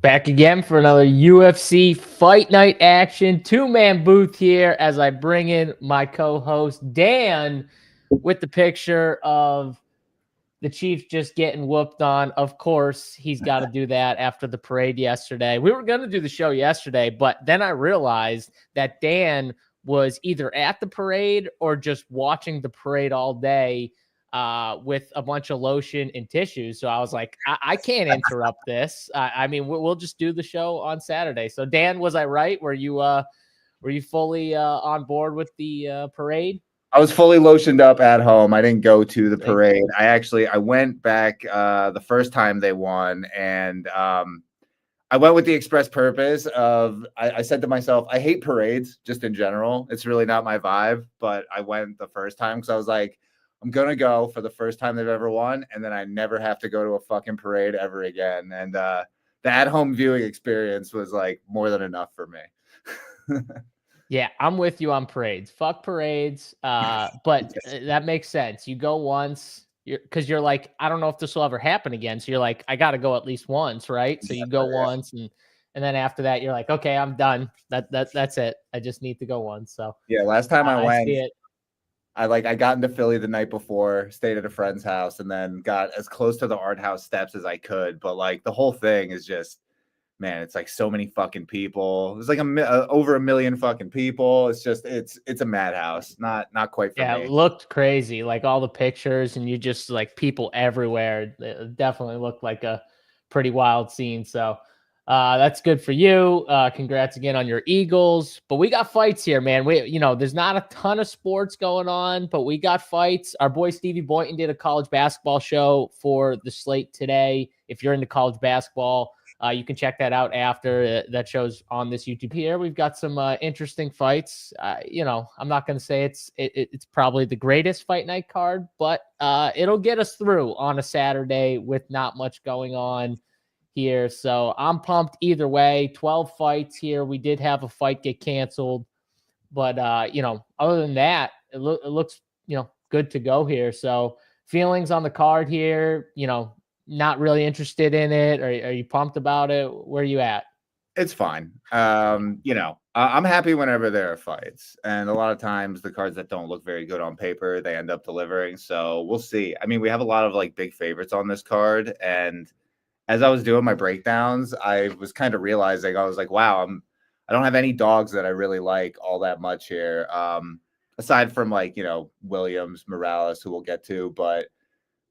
Back again for another UFC Fight Night action. Two-man booth here as I bring in my co-host Dan with the picture of the Chiefs just getting whooped on. Of course, he's got to do that after the parade yesterday. We were going to do the show yesterday, but then I realized that Dan was either at the parade or just watching the parade all day with a bunch of lotion and tissues. So I was like, I can't interrupt this. I mean, we'll just do the show on Saturday. So Dan, was I right? Were you fully on board with the parade? I was fully lotioned up at home. I didn't go to the parade. I went back the first time they won, and I went with the express purpose of I said to myself, I hate parades just in general. It's really not my vibe, but I went the first time because I was like, I'm going to go for the first time they've ever won, and then I never have to go to a fucking parade ever again. And the at-home viewing experience was like more than enough for me. Yeah, I'm with you on parades. Fuck parades. But that makes sense. You go once because you're like, I don't know if this will ever happen again. So you're like, I got to go at least once, right? So you go once, and then after that, you're like, okay, I'm done. That's it. I just need to go once. So yeah, last time I went, see it. I got into Philly the night before, stayed at a friend's house, and then got as close to the art house steps as I could. But like the whole thing is just, man, it's like so many fucking people. There's like over 1 million fucking people. It's just it's a madhouse. Not quite for me. It looked crazy, like all the pictures, and you just like people everywhere. It definitely looked like a pretty wild scene. So that's good for you. Congrats again on your Eagles. But we got fights here, man. There's not a ton of sports going on, but we got fights. Our boy Stevie Boynton did a college basketball show for the slate today. If you're into college basketball, you can check that out after that show's on this YouTube here. We've got some interesting fights. I'm not going to say it's probably the greatest fight night card, but it'll get us through on a Saturday with not much going on here. So I'm pumped either way. 12 fights here. We did have a fight get canceled, but other than that, it looks good to go here. So feelings on the card here, not really interested in it. Are you pumped about it? Where are you at? It's fine. I'm happy whenever there are fights. And a lot of times the cards that don't look very good on paper, they end up delivering. So we'll see. I mean, we have a lot of like big favorites on this card. And as I was doing my breakdowns, I was kind of realizing, I was like, wow, I don't have any dogs that I really like all that much here. Aside from like, Williams, Morales, who we'll get to, but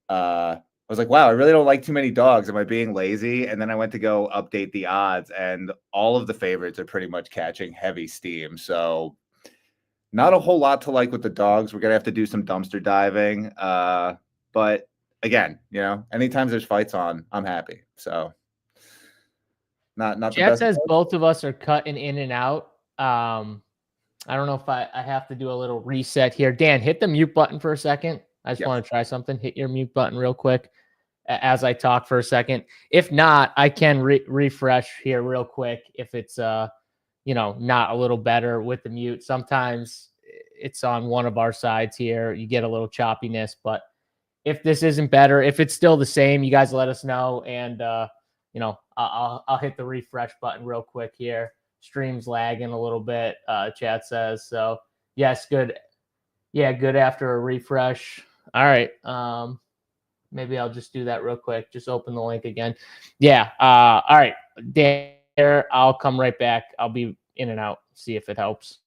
I was like, wow, I really don't like too many dogs. Am I being lazy? And then I went to go update the odds, and all of the favorites are pretty much catching heavy steam. So not a whole lot to like with the dogs. We're going to have to do some dumpster diving. But again, anytime there's fights on, I'm happy. So not the Chat best. says both of us are cutting in and out. I don't know if I have to do a little reset here. Dan, hit the mute button for a second. I just want to try something. Hit your mute button real quick as I talk for a second. If not, I can refresh here real quick if it's not a little better with the mute. Sometimes it's on one of our sides here. You get a little choppiness, but if this isn't better, if it's still the same, you guys let us know, and I'll hit the refresh button real quick here. Stream's lagging a little bit, chat says. So yes, good. Yeah, good after a refresh. All right. Maybe I'll just do that real quick. Just open the link again. Yeah. All right. There, I'll come right back. I'll be in and out. See if it helps.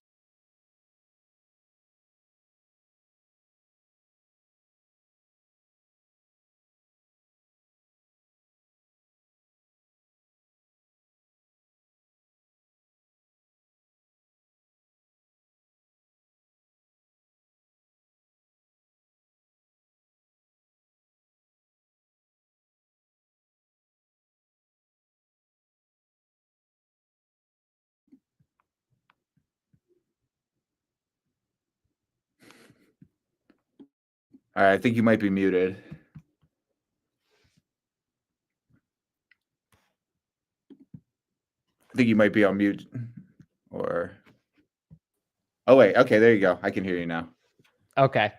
All right, I think you might be muted. I think you might be on mute. Oh, wait. Okay, there you go. I can hear you now. Okay.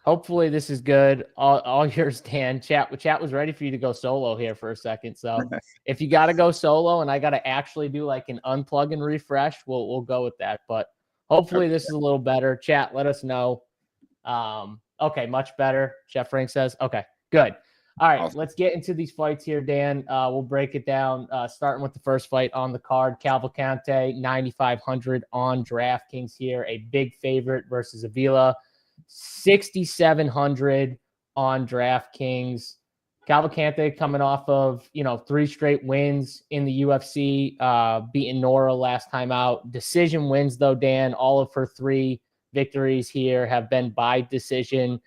Hopefully this is good. All yours, Dan. Chat was ready for you to go solo here for a second. So if you got to go solo and I got to actually do like an unplug and refresh, we'll go with that. But hopefully this is a little better. Chat, let us know. Okay, much better. Chef Frank says, okay, good. All right, Awesome. let's get into these fights here, Dan. We'll break it down, starting with the first fight on the card. Cavalcante, 9,500 on DraftKings here. A big favorite versus Avila. 6,700 on DraftKings. Cavalcante coming off of, 3 straight wins in the UFC, beating Nora last time out. Decision wins, though, Dan. All of her 3 victories here have been by decision.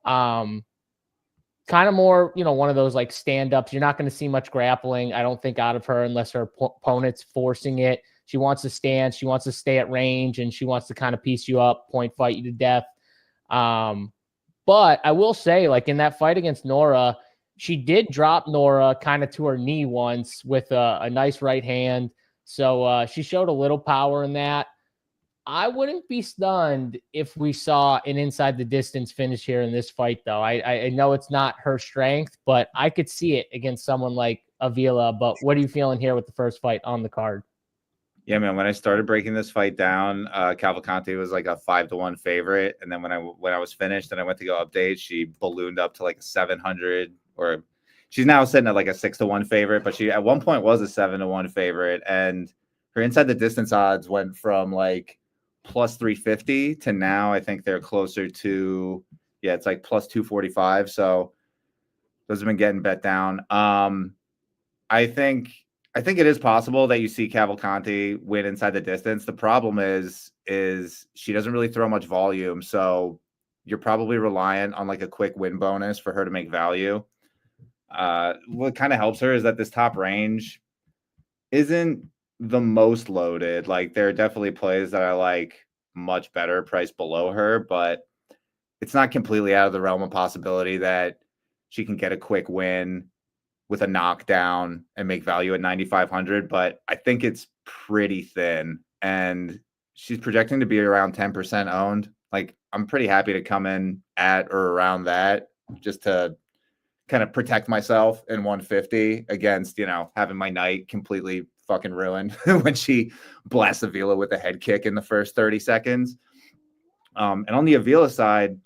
Kind of more, one of those like stand-ups. You're not going to see much grappling, I don't think, out of her unless her opponent's forcing it. She wants to stand. She wants to stay at range, and she wants to kind of piece you up, point fight you to death. But I will say, like in that fight against Nora, she did drop Nora kind of to her knee once with a nice right hand. So she showed a little power in that. I wouldn't be stunned if we saw an inside the distance finish here in this fight, though. I know it's not her strength, but I could see it against someone like Avila. But what are you feeling here with the first fight on the card? Yeah, man. When I started breaking this fight down, Cavalcante was like a 5-1 favorite, and then when I was finished and I went to go update, she ballooned up to like a 700, or she's now sitting at like a 6-1 favorite, but she at one point was a 7-1 favorite, and her inside the distance odds went from like plus 350 to now I think they're closer to it's like plus 245. So those have been getting bet down. I think it is possible that you see Cavalcante win inside the distance. The problem is she doesn't really throw much volume, so you're probably reliant on like a quick win bonus for her to make value. What kind of helps her is that this top range isn't the most loaded. Like there are definitely plays that are like much better priced below her, but it's not completely out of the realm of possibility that she can get a quick win with a knockdown and make value at 9,500, but I think it's pretty thin, and she's projecting to be around 10% owned. Like I'm pretty happy to come in at or around that just to kind of protect myself in 150 against, having my night completely fucking ruined when she blasts Avila with a head kick in the first 30 seconds. And on the Avila side,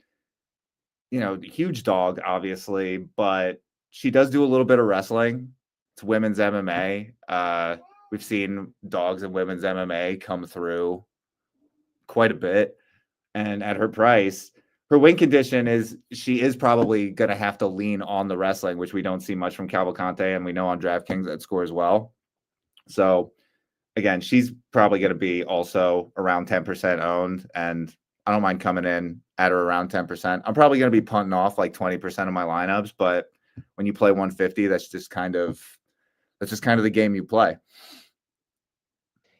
huge dog, obviously, but she does do a little bit of wrestling. It's women's MMA. We've seen dogs in women's MMA come through quite a bit. And at her price, her win condition is she is probably going to have to lean on the wrestling, which we don't see much from Cavalcante, and we know on DraftKings that scores well. So, again, she's probably going to be also around 10% owned, and I don't mind coming in at or around 10%. I'm probably going to be punting off like 20% of my lineups, but when you play 150, that's just kind of the game you play.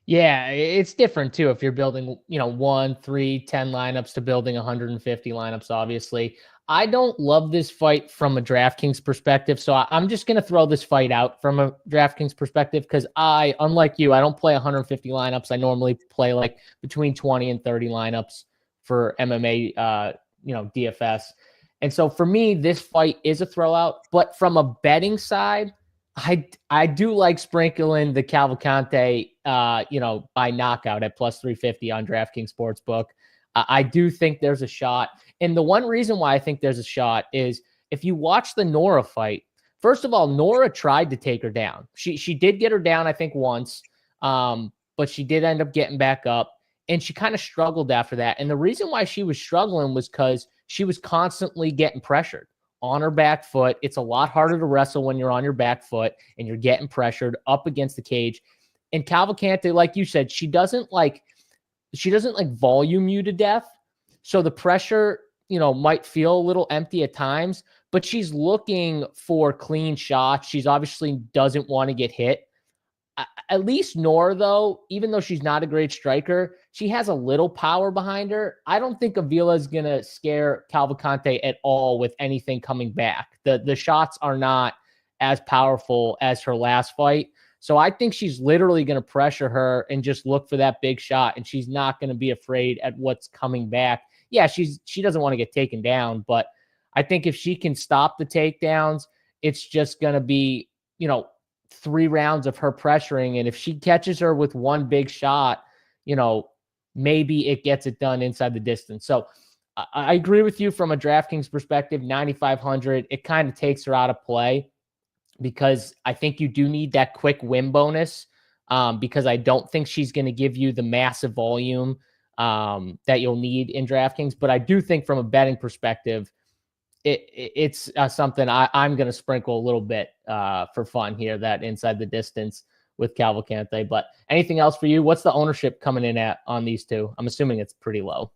Yeah, it's different too if you're building, 1, 3, 10 lineups to building 150 lineups, obviously. I don't love this fight from a DraftKings perspective, so I'm just going to throw this fight out from a DraftKings perspective because unlike you, I don't play 150 lineups. I normally play like between 20 and 30 lineups for MMA, DFS. And so for me, this fight is a throwout, but from a betting side, I do like sprinkling the Cavalcante, by knockout at plus 350 on DraftKings Sportsbook. I do think there's a shot. And the one reason why I think there's a shot is if you watch the Nora fight, first of all, Nora tried to take her down. She did get her down, I think, once, but she did end up getting back up. And she kind of struggled after that. And the reason why she was struggling was because she was constantly getting pressured on her back foot. It's a lot harder to wrestle when you're on your back foot and you're getting pressured up against the cage. And Cavalcante, like you said, she doesn't like volume you to death. So the pressure, might feel a little empty at times, but she's looking for clean shots. She's obviously doesn't want to get hit. At least Nora, though, even though she's not a great striker, she has a little power behind her. I don't think Avila is going to scare Cavalcante at all with anything coming back. The shots are not as powerful as her last fight. So I think she's literally going to pressure her and just look for that big shot, and she's not going to be afraid at what's coming back, yeah, she doesn't want to get taken down, but I think if she can stop the takedowns, it's just going to be, 3 rounds of her pressuring. And if she catches her with one big shot, maybe it gets it done inside the distance. So I agree with you from a DraftKings perspective, 9,500, it kind of takes her out of play because I think you do need that quick win bonus because I don't think she's going to give you the massive volume that you'll need in DraftKings. But I do think from a betting perspective, it's something I'm going to sprinkle a little bit for fun here, that inside the distance with Cavalcante. But anything else for you? What's the ownership coming in at on these two? I'm assuming it's pretty low.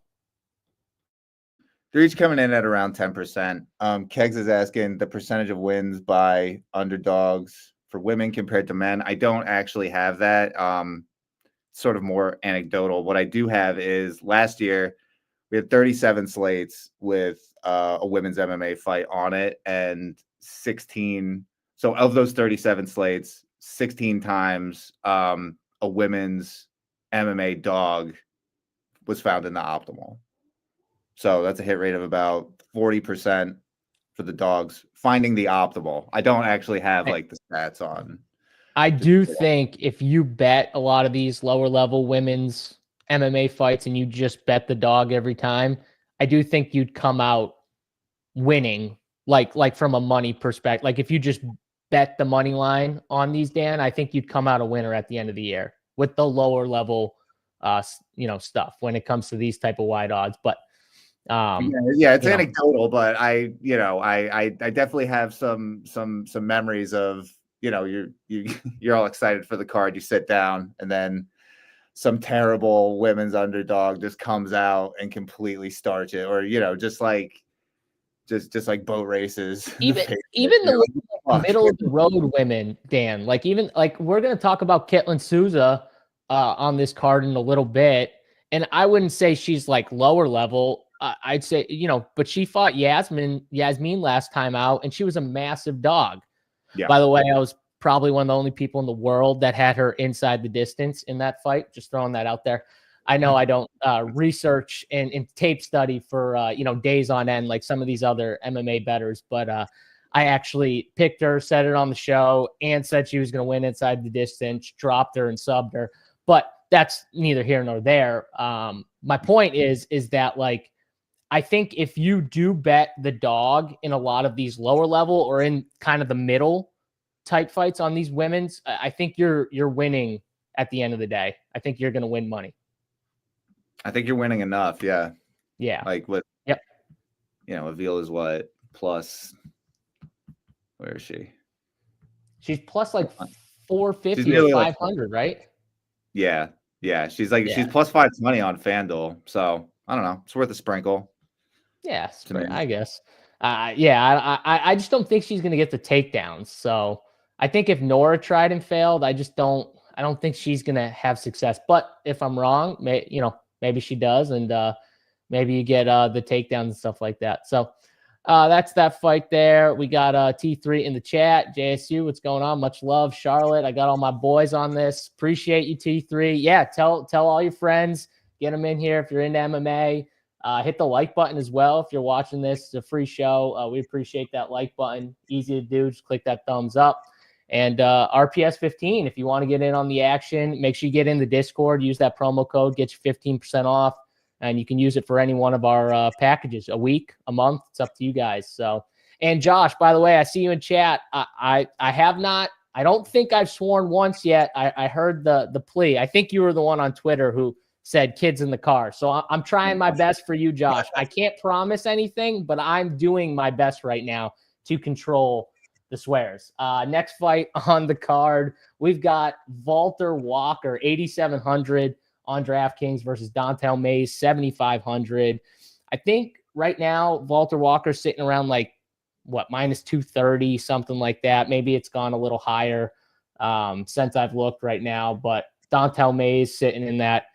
They're each coming in at around 10%. Kegs is asking the percentage of wins by underdogs for women compared to men. I don't actually have that. Sort of more anecdotal. What I do have is last year we had 37 slates with a women's MMA fight on it, and 16. So of those 37 slates, 16 times a women's MMA dog was found in the optimal. So that's a hit rate of about 40% for the dogs finding the optimal. I don't actually have like the stats on. I do think if you bet a lot of these lower level women's MMA fights and you just bet the dog every time, I do think you'd come out winning, like from a money perspective. Like if you just bet the money line on these, Dan, I think you'd come out a winner at the end of the year with the lower level, stuff when it comes to these type of wide odds. But it's anecdotal, but I definitely have some memories of, you're all excited for the card. You sit down and then some terrible women's underdog just comes out and completely starts it, or just like boat races. Even the middle of the road women, Dan. Like we're gonna talk about Ketlin Souza on this card in a little bit, and I wouldn't say she's like lower level. I'd say but she fought Yasmin last time out, and she was a massive dog. Yeah. By the way, I was probably one of the only people in the world that had her inside the distance in that fight. Just throwing that out there. I know I don't research and tape study for, days on end like some of these other MMA bettors, but I actually picked her, said it on the show, and said she was going to win inside the distance, dropped her and subbed her. But that's neither here nor there. My point is that, like, I think if you do bet the dog in a lot of these lower level or in kind of the middle type fights on these women's, I think you're winning at the end of the day. I think you're going to win money. I think you're winning enough. Yeah. Yeah. Like what? Yep. Avil is what plus? Where is she? She's plus like 450 or 500, right? Yeah. Yeah. She's she's plus 520 on FanDuel. So I don't know. It's worth a sprinkle. Yeah. I guess. I just don't think she's going to get the takedowns. So I think if Nora tried and failed, I don't think she's going to have success. But if I'm wrong, maybe she does. And maybe you get the takedowns and stuff like that. So that's that fight there. We got T3 in the chat. JSU, what's going on? Much love, Charlotte. I got all my boys on this. Appreciate you, T3. Yeah, tell all your friends. Get them in here if you're into MMA. Hit the like button as well if you're watching this. It's a free show. We appreciate that like button. Easy to do. Just click that thumbs up. And RPS 15, if you want to get in on the action, make sure you get in the Discord. Use that promo code. Get you 15% off. And you can use it for any one of our packages, a week, a month. It's up to you guys. So, and Josh, by the way, I see you in chat. I have not. I don't think I've sworn once yet. I heard the plea. I think you were the one on Twitter who said kids in the car. So I'm trying my best for you, Josh. I can't promise anything, but I'm doing my best right now to control the swears. Next fight on the card, we've got Walter Walker, 8,700 on DraftKings versus Dontel Mays, 7,500. I think right now, Walter Walker's sitting around minus 230, something like that. Maybe it's gone a little higher since I've looked right now, but Dontel Mays sitting in that,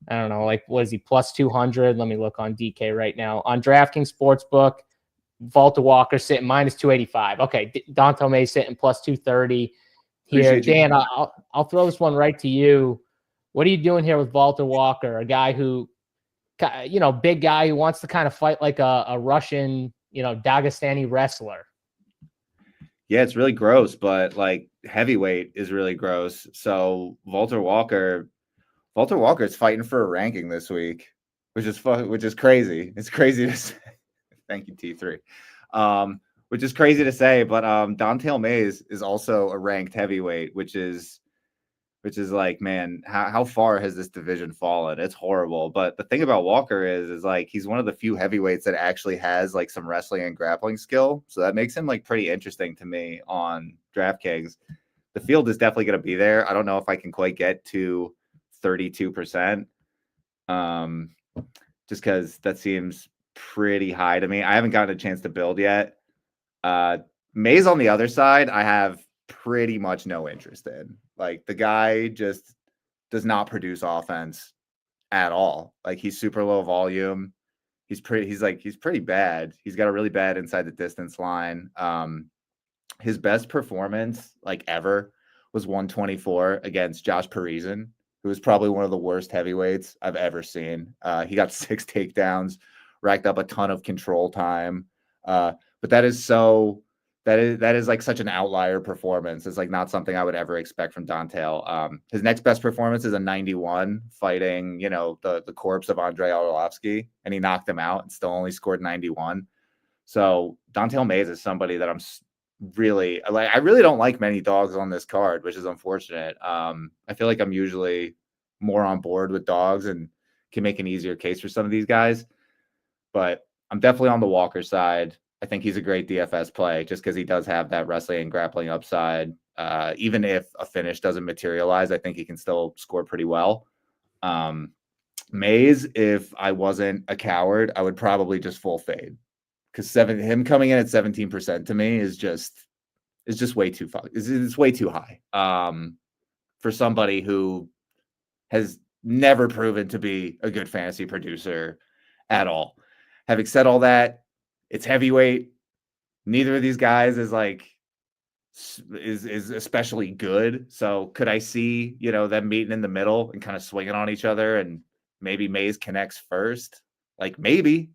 I don't know, what is he, plus 200? Let me look on DK right now. On DraftKings Sportsbook, Walter Walker sitting minus 285. Okay, Dontel Mays sitting plus 230 here. Dan, I'll throw this one right to you. What are you doing here with Walter Walker, a guy who big guy who wants to kind of fight like a Russian, Dagestani wrestler. Yeah, it's really gross, but like heavyweight is really gross. So Walter Walker is fighting for a ranking this week, which is crazy. It's crazy to say. Thank you, T3. Which is crazy to say, but Don'Tale Mayes is also a ranked heavyweight, which is like, man, how far has this division fallen? It's horrible. But the thing about Walker is like he's one of the few heavyweights that actually has like some wrestling and grappling skill. So that makes him like pretty interesting to me on DraftKings. The field is definitely going to be there. I don't know if I can quite get to 32%. Just because that seems pretty high to me. I haven't gotten a chance to build yet. Mayes on the other side, I have pretty much no interest in. Like the guy just does not produce offense at all. Like he's super low volume. He's pretty bad. He's got a really bad inside the distance line. His best performance like ever was 124 against Josh Parisian, who was probably one of the worst heavyweights I've ever seen. He got 6 takedowns, racked up a ton of control time. But that is like such an outlier performance. It's like not something I would ever expect from Don'Tale. His next best performance is a 91 fighting, the corpse of Andrei Arlovsky, and he knocked him out and still only scored 91. So Don'Tale Mayes is somebody that I'm really like. I really don't like many dogs on this card, which is unfortunate. I feel like I'm usually more on board with dogs and can make an easier case for some of these guys, but I'm definitely on the Walker side. I think he's a great DFS play just because he does have that wrestling and grappling upside. Even if a finish doesn't materialize, I think he can still score pretty well. Mayes, if I wasn't a coward, I would probably just full fade because him coming in at 17% to me is just way too it's way too high for somebody who has never proven to be a good fantasy producer at all. Having said all that, it's heavyweight. Neither of these guys is especially good. So could I see, them meeting in the middle and kind of swinging on each other and maybe Mayes connects first? Like maybe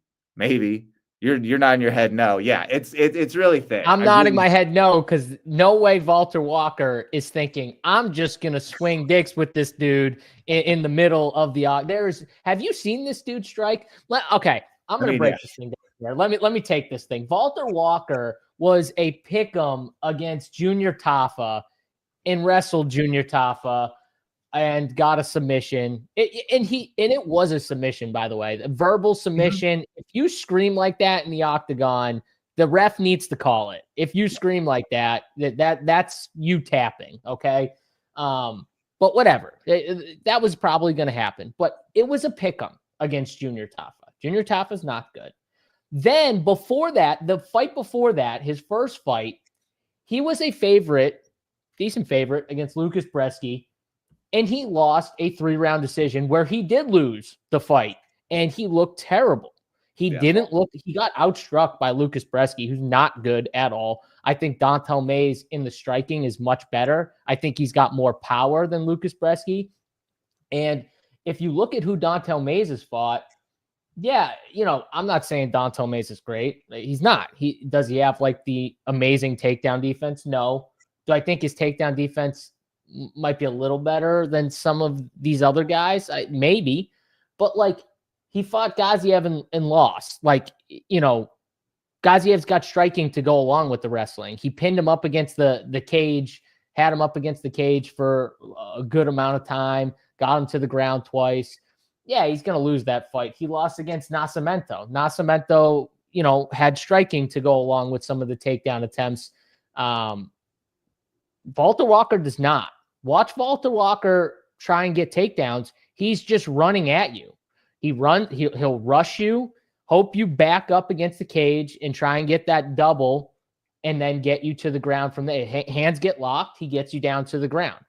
you're nodding your head. No. Yeah. It's really thin. I'm nodding my head. No, because no way Walter Walker is thinking I'm just going to swing dicks with this dude in the middle of the, have you seen this dude strike? Okay. I'm going to break this thing down here. Let me take this thing. Walter Walker was a pick'em against Junior Tafa and wrestled Junior Tafa and got a submission. It was a submission, by the way, a verbal submission. If you scream like that in the octagon, the ref needs to call it. If you scream like that, that's you tapping. Okay. But whatever, that was probably going to happen, but it was a pick'em against Junior Tafa. Junior Tafa's not good. Then before that, the fight before that, his first fight, he was a decent favorite against Lucas Bresky, and he lost a 3-round decision where he did lose the fight, and he looked terrible. He got outstruck by Lucas Bresky, who's not good at all. I think Don'Tale Mayes in the striking is much better. I think he's got more power than Lucas Bresky. And if you look at who Don'Tale Mayes has fought, yeah, I'm not saying Don'Tale Mayes is great. He's not. Does he have like the amazing takedown defense? No. Do I think his takedown defense might be a little better than some of these other guys? Maybe. But like he fought Gaziev and lost. Like, Gaziev's got striking to go along with the wrestling. He pinned him up against the cage, had him up against the cage for a good amount of time, got him to the ground twice. Yeah, he's going to lose that fight. He lost against Nascimento. Nascimento, had striking to go along with some of the takedown attempts. Walter Walker does not. Watch Walter Walker try and get takedowns. He's just running at you. He'll rush you, hope you back up against the cage and try and get that double and then get you to the ground from there. Hands get locked. He gets you down to the ground.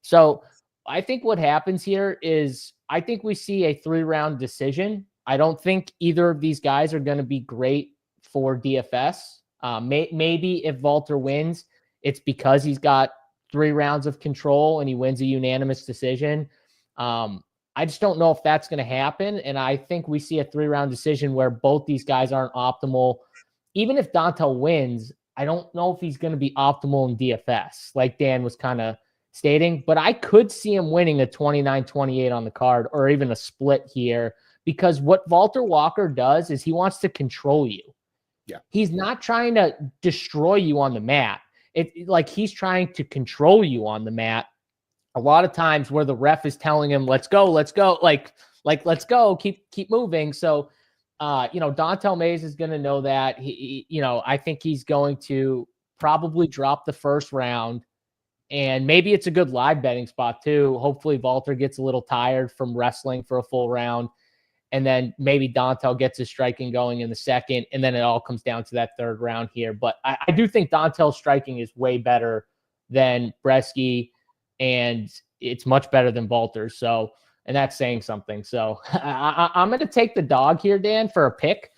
So I think what happens here is I think we see a 3-round decision. I don't think either of these guys are going to be great for DFS. Maybe if Walter wins, it's because he's got 3 rounds of control and he wins a unanimous decision. I I just don't know if that's going to happen. And I think we see a 3-round decision where both these guys aren't optimal. Even if Dontel wins, I don't know if he's going to be optimal in DFS, like Dan was kind of stating. But I could see him winning a 29-28 on the card, or even a split here, because what Walter Walker does is he wants to control you. Yeah. He's not trying to destroy you on the mat. Like he's trying to control you on the mat. A lot of times where the ref is telling him, let's go, let's go, like let's go, keep moving. So Dontel Mays is going to know that. I think he's going to probably drop the first round, and maybe it's a good live betting spot too. Hopefully Walter gets a little tired from wrestling for a full round, and then maybe Dontel gets his striking going in the second, and then it all comes down to that third round here. But I do think Dontel's striking is way better than Bresky, and it's much better than Walter's. So, and that's saying something. So I'm going to take the dog here, Dan, for a pick.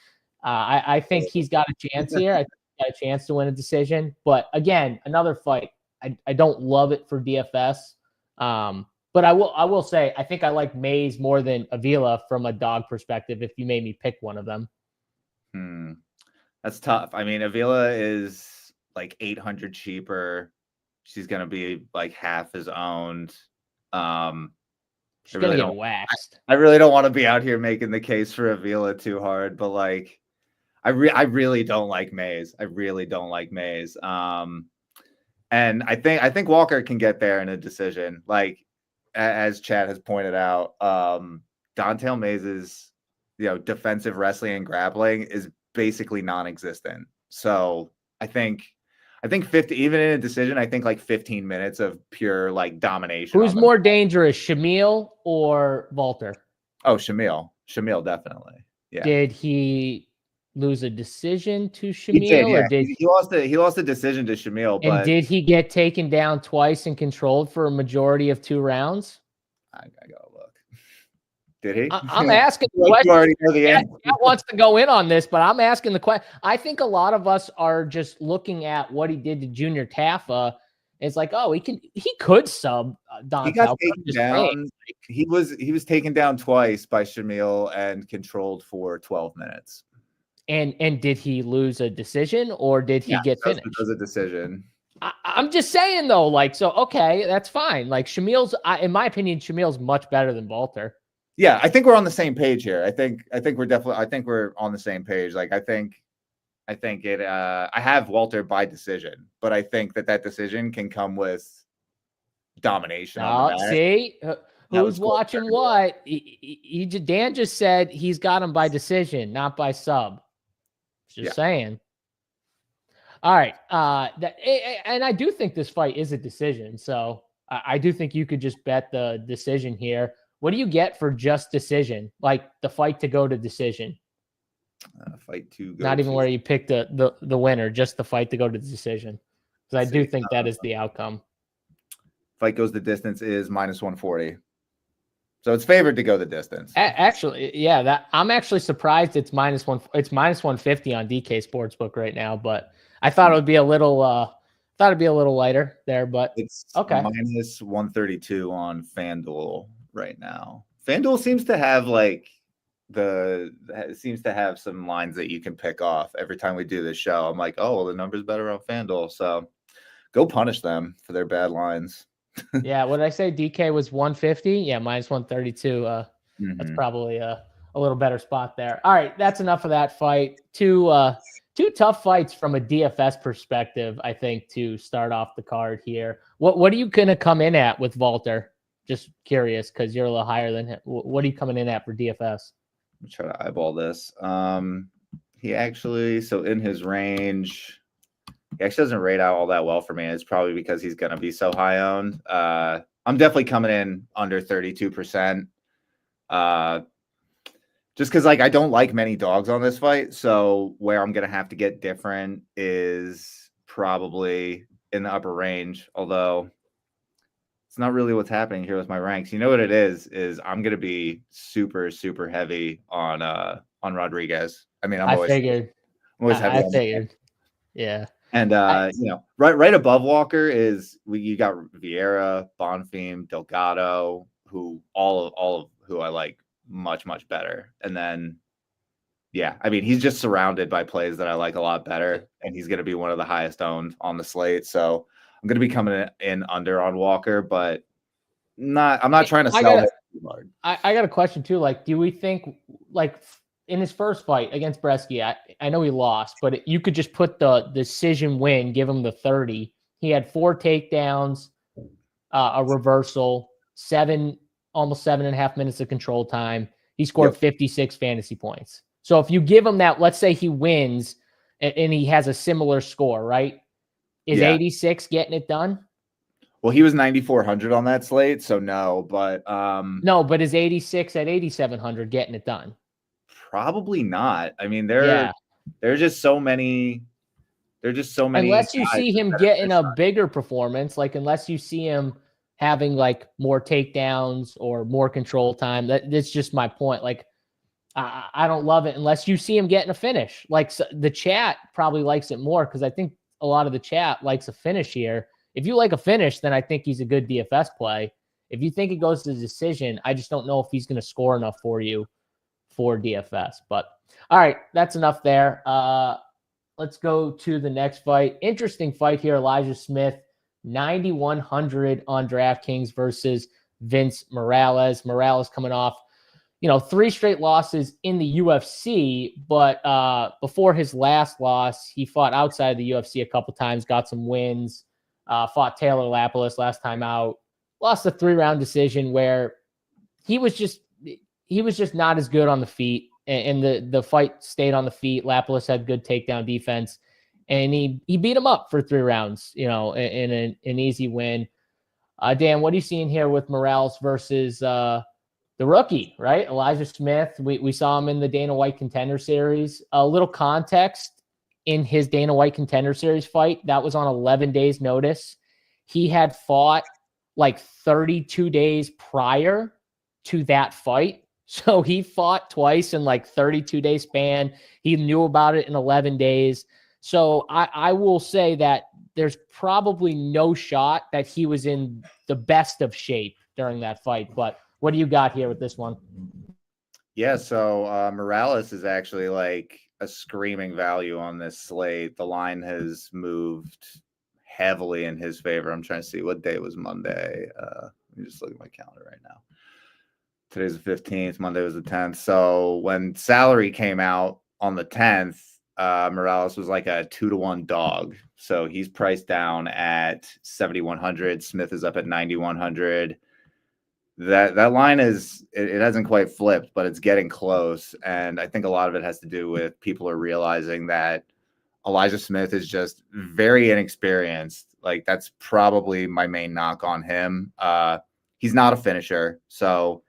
I think he's got a chance here. I think he's got a chance to win a decision. But again, another fight. I don't love it for DFS. But I will say, I think I like Mays more than Avila from a dog perspective, if you made me pick one of them. That's tough. I mean, Avila is like 800 cheaper. She's going to be like half as owned. She's going to get waxed. I really don't want to be out here making the case for Avila too hard, but like, I really don't like Mays. I really don't like Mays. And I think Walker can get there in a decision. Like, as Chad has pointed out, Dontel Mays' defensive wrestling and grappling is basically non-existent. So I think 50, even in a decision, I think like 15 minutes of pure like domination. Who's more dangerous, Shamil or Walter? Oh, Shamil definitely. Yeah. Did he lose a decision to Shamil? He did, yeah. Or did he lost a decision to Shamil? And did he get taken down twice and controlled for a majority of 2 rounds? I gotta look. Did he? I'm asking the question. You already know the answer. Matt wants to go in on this, but I'm asking the question. I think a lot of us are just looking at what he did to Junior Taffa. It's like, oh, he could sub Dontel. He got taken down. He was taken down twice by Shamil and controlled for 12 minutes. And did he lose a decision, or did he get finished? It was a decision. I'm just saying though, like, so okay, that's fine. Like Shamil's, in my opinion, Shamil's much better than Walter. Yeah, I think we're on the same page here. I think we're on the same page. Like, I think it. I have Walter by decision, but I think that decision can come with domination. See, who's watching what? Dan just said he's got him by decision, not by sub. Just saying. All right. And I do think this fight is a decision. So I do think you could just bet the decision here. What do you get for just decision? Like the fight to go to decision? Fight to go. Not even where you pick the winner, just the fight to go to decision. Because I do think that is the outcome. Fight goes the distance is -140. So it's favored to go the distance. Actually, yeah, that I'm actually surprised it's -1. It's -150 on DK Sportsbook right now, but I thought it would be a little lighter there, but it's okay. -132 on FanDuel right now. FanDuel seems to have some lines that you can pick off every time we do this show. I'm like, oh, well, the number's better on FanDuel, so go punish them for their bad lines. Yeah, what did I say? DK was 150. Yeah, -132. That's probably a little better spot there. All right, that's enough of that fight. Two tough fights from a DFS perspective, I think, to start off the card here. What are you gonna come in at with Walter? Just curious, because you're a little higher than him. What are you coming in at for DFS? Let me try to eyeball this. He actually, so in his range, he actually doesn't rate out all that well for me. It's probably because he's going to be so high owned. I'm definitely coming in under 32%. Just because, like, I don't like many dogs on this fight. So where I'm going to have to get different is probably in the upper range. Although it's not really what's happening here with my ranks. You know what it is I'm going to be super, super heavy on Rodrigues. I mean, I figured. I'm always heavy. I figured. Yeah. And right above Walker is you got Vieira, Bonfim, Delgado, who all of who I like much, much better. And then, yeah, I mean, he's just surrounded by plays that I like a lot better, and he's going to be one of the highest owned on the slate. So I'm going to be coming in under on Walker, but I'm not trying to sell him too hard. I got a question too. Like, do we think, like, in his first fight against Bresky, I know he lost, but you could just put the decision win, give him the 30. He had 4 takedowns, a reversal, almost 7.5 minutes of control time. He scored 56 fantasy points. So if you give him that, let's say he wins and he has a similar score, right? Is 86 getting it done? Well, he was 9,400 on that slate, so no, but no, but is 86 at 8,700 getting it done? Probably not. I mean, there's just so many. There's just so many. Unless you see him getting a bigger performance, like unless you see him having like more takedowns or more control time. That's just my point. Like, I don't love it unless you see him getting a finish. Like, so the chat probably likes it more because I think a lot of the chat likes a finish here. If you like a finish, then I think he's a good DFS play. If you think it goes to the decision, I just don't know if he's going to score enough for you for DFS. But all right, that's enough there. Let's go to the next fight. Interesting fight here. Elijah Smith, 9,100 on DraftKings versus Vince Morales. Morales coming off, 3 straight losses in the UFC, but before his last loss, he fought outside of the UFC a couple times, got some wins, fought Taylor Lapilus last time out, lost a 3-round decision where he was just not as good on the feet, and the fight stayed on the feet. Lapilus had good takedown defense, and he beat him up for 3 rounds, in an easy win. Dan, what are you seeing here with Morales versus the rookie, right? Elijah Smith. We saw him in the Dana White Contender Series. A little context, in his Dana White Contender Series fight, that was on 11 days notice. He had fought like 32 days prior to that fight. So he fought twice in like 32-day span. He knew about it in 11 days. So I will say that there's probably no shot that he was in the best of shape during that fight. But what do you got here with this one? Yeah, so Morales is actually like a screaming value on this slate. The line has moved heavily in his favor. I'm trying to see what day was Monday. Let me just look at my calendar right now. Today's the 15th. Monday was the 10th. So when salary came out on the 10th, Morales was like a 2-to-1 dog. So he's priced down at 7,100. Smith is up at 9,100. That line it hasn't quite flipped, but it's getting close. And I think a lot of it has to do with people are realizing that Elijah Smith is just very inexperienced. Like, that's probably my main knock on him. He's not a finisher, so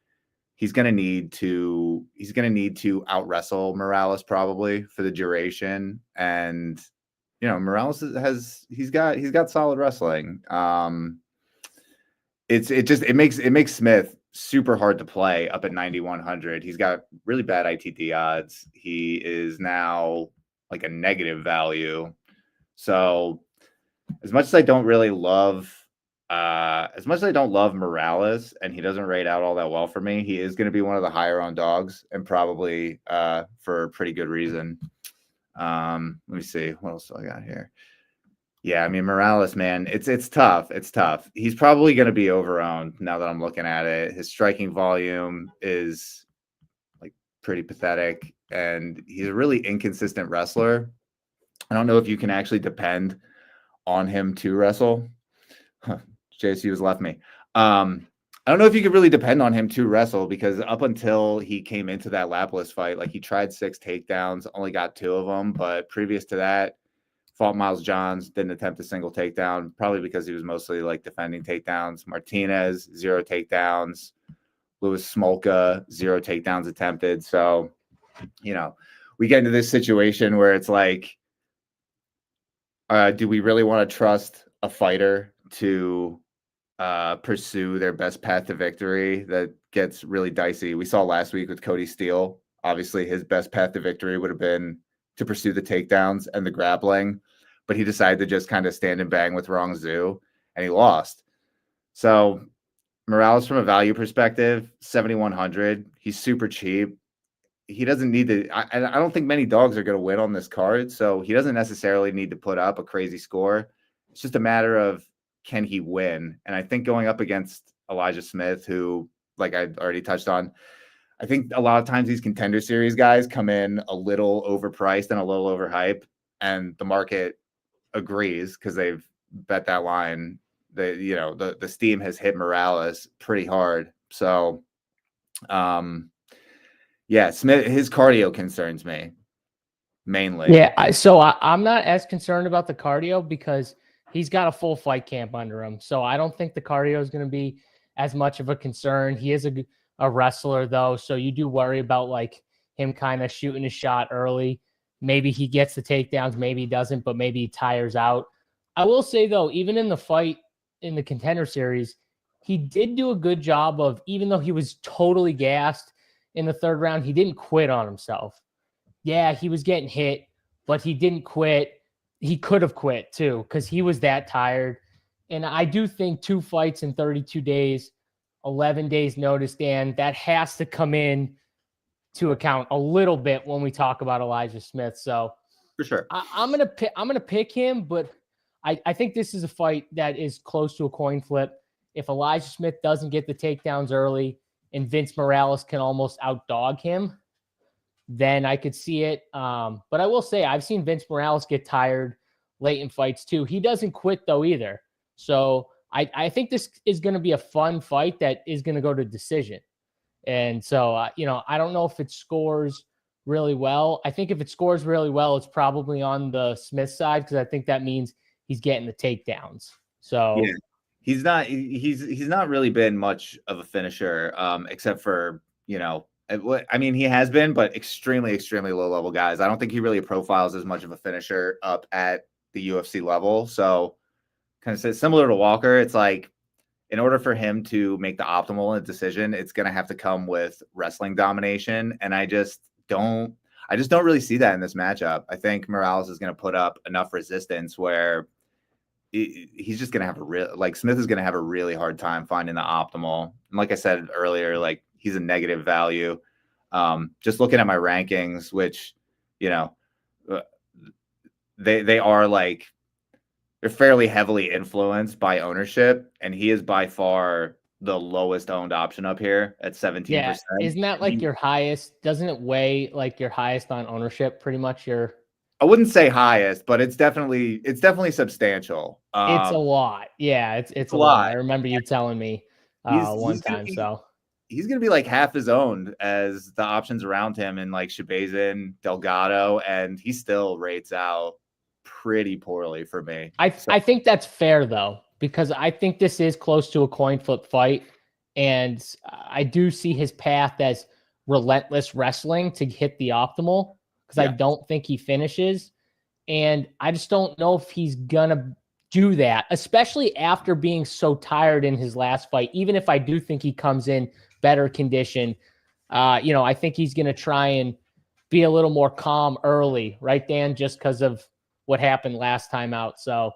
he's going to need to out wrestle Morales probably for the duration. And, Morales he's got solid wrestling. It makes Smith super hard to play up at 9,100. He's got really bad ITD odds. He is now like a negative value. So as much as I don't love Morales, and he doesn't rate out all that well for me, he is going to be one of the higher on dogs, and probably for a pretty good reason. Let me see. What else do I got here? Yeah, I mean, Morales, man, it's tough. It's tough. He's probably going to be overowned now that I'm looking at it. His striking volume is like pretty pathetic, and he's a really inconsistent wrestler. I don't know if you can actually depend on him to wrestle. JSU has left me. I don't know if you could really depend on him to wrestle, because up until he came into that Lapilus fight, like, he tried 6 takedowns, only got 2 of them. But previous to that, fought Miles Johns, didn't attempt a single takedown, probably because he was mostly like defending takedowns. Martinez, 0 takedowns. Louis Smolka, 0 takedowns attempted. So, we get into this situation where it's like, do we really want to trust a fighter to pursue their best path to victory? That gets really dicey. We saw last week with Cody Steele. Obviously, his best path to victory would have been to pursue the takedowns and the grappling, but he decided to just kind of stand and bang with Rong Zhu, and he lost. So Morales, from a value perspective, 7,100. He's super cheap. He doesn't need to. I don't think many dogs are going to win on this card, so he doesn't necessarily need to put up a crazy score. It's just a matter of, can he win? And I think going up against Elijah Smith, who, like I already touched on, I think a lot of times these contender series guys come in a little overpriced and a little overhyped, and the market agrees because they've bet that line. The steam has hit Morales pretty hard. So, yeah, Smith, his cardio concerns me mainly. Yeah, I'm not as concerned about the cardio because he's got a full fight camp under him. So I don't think the cardio is going to be as much of a concern. He is a wrestler, though, so you do worry about like him kind of shooting a shot early. Maybe he gets the takedowns, maybe he doesn't, but maybe he tires out. I will say, though, even in the fight in the contender series, he did do a good job of, even though he was totally gassed in the third round, he didn't quit on himself. Yeah, he was getting hit, but he didn't quit. He could have quit too because he was that tired. And I do think 2 fights in 32 days, 11 days notice, Dan, that has to come in to account a little bit when we talk about Elijah Smith. So For sure. I'm gonna pick him, but I think this is a fight that is close to a coin flip. If Elijah Smith doesn't get the takedowns early and Vince Morales can almost outdog him, then I could see it. But I will say I've seen Vince Morales get tired late in fights too. He doesn't quit though either. So I think this is going to be a fun fight that is going to go to decision. And so, I don't know if it scores really well. I think if it scores really well, it's probably on the Smith side because I think that means he's getting the takedowns. So yeah. He's not really been much of a finisher, except for, I mean, he has been, but extremely, extremely low level guys. I don't think he really profiles as much of a finisher up at the UFC level. So kind of says similar to Walker. It's like, in order for him to make the optimal decision, it's going to have to come with wrestling domination. And I just don't really see that in this matchup. I think Morales is going to put up enough resistance where he's just going to have Smith is going to have a really hard time finding the optimal. And like I said earlier, like he's a negative value. Just looking at my rankings, which, they are like, they're fairly heavily influenced by ownership, and he is by far the lowest owned option up here at 17%. Yeah, isn't that like your highest? Doesn't it weigh like your highest on ownership? Pretty much I wouldn't say highest, but it's definitely substantial. It's a lot. Yeah, it's a lot. I remember you telling me one time. So he's going to be like half as owned as the options around him in like Shabazian, Delgado, and he still rates out pretty poorly for me. I think that's fair though, because I think this is close to a coin flip fight, and I do see his path as relentless wrestling to hit the optimal because I don't think he finishes, and I just don't know if he's gonna do that, especially after being so tired in his last fight. Even if I do think he comes in better condition, I think he's gonna try and be a little more calm early, right, Dan? Just because of what happened last time out. So,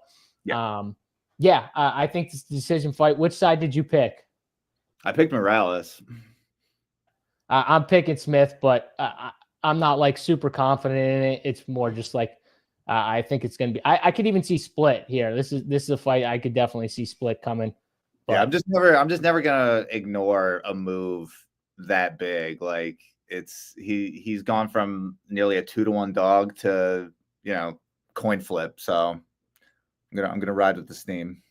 I think this decision fight. Which side did you pick? I picked Morales. I'm picking Smith, but I'm not like super confident in it. It's more just like I think it's going to be. I could even see split here. This is a fight I could definitely see split coming. But. Yeah, I'm just never gonna ignore a move that big. Like he's gone from nearly a 2-to-1 dog to coin flip. So I'm gonna ride with the steam.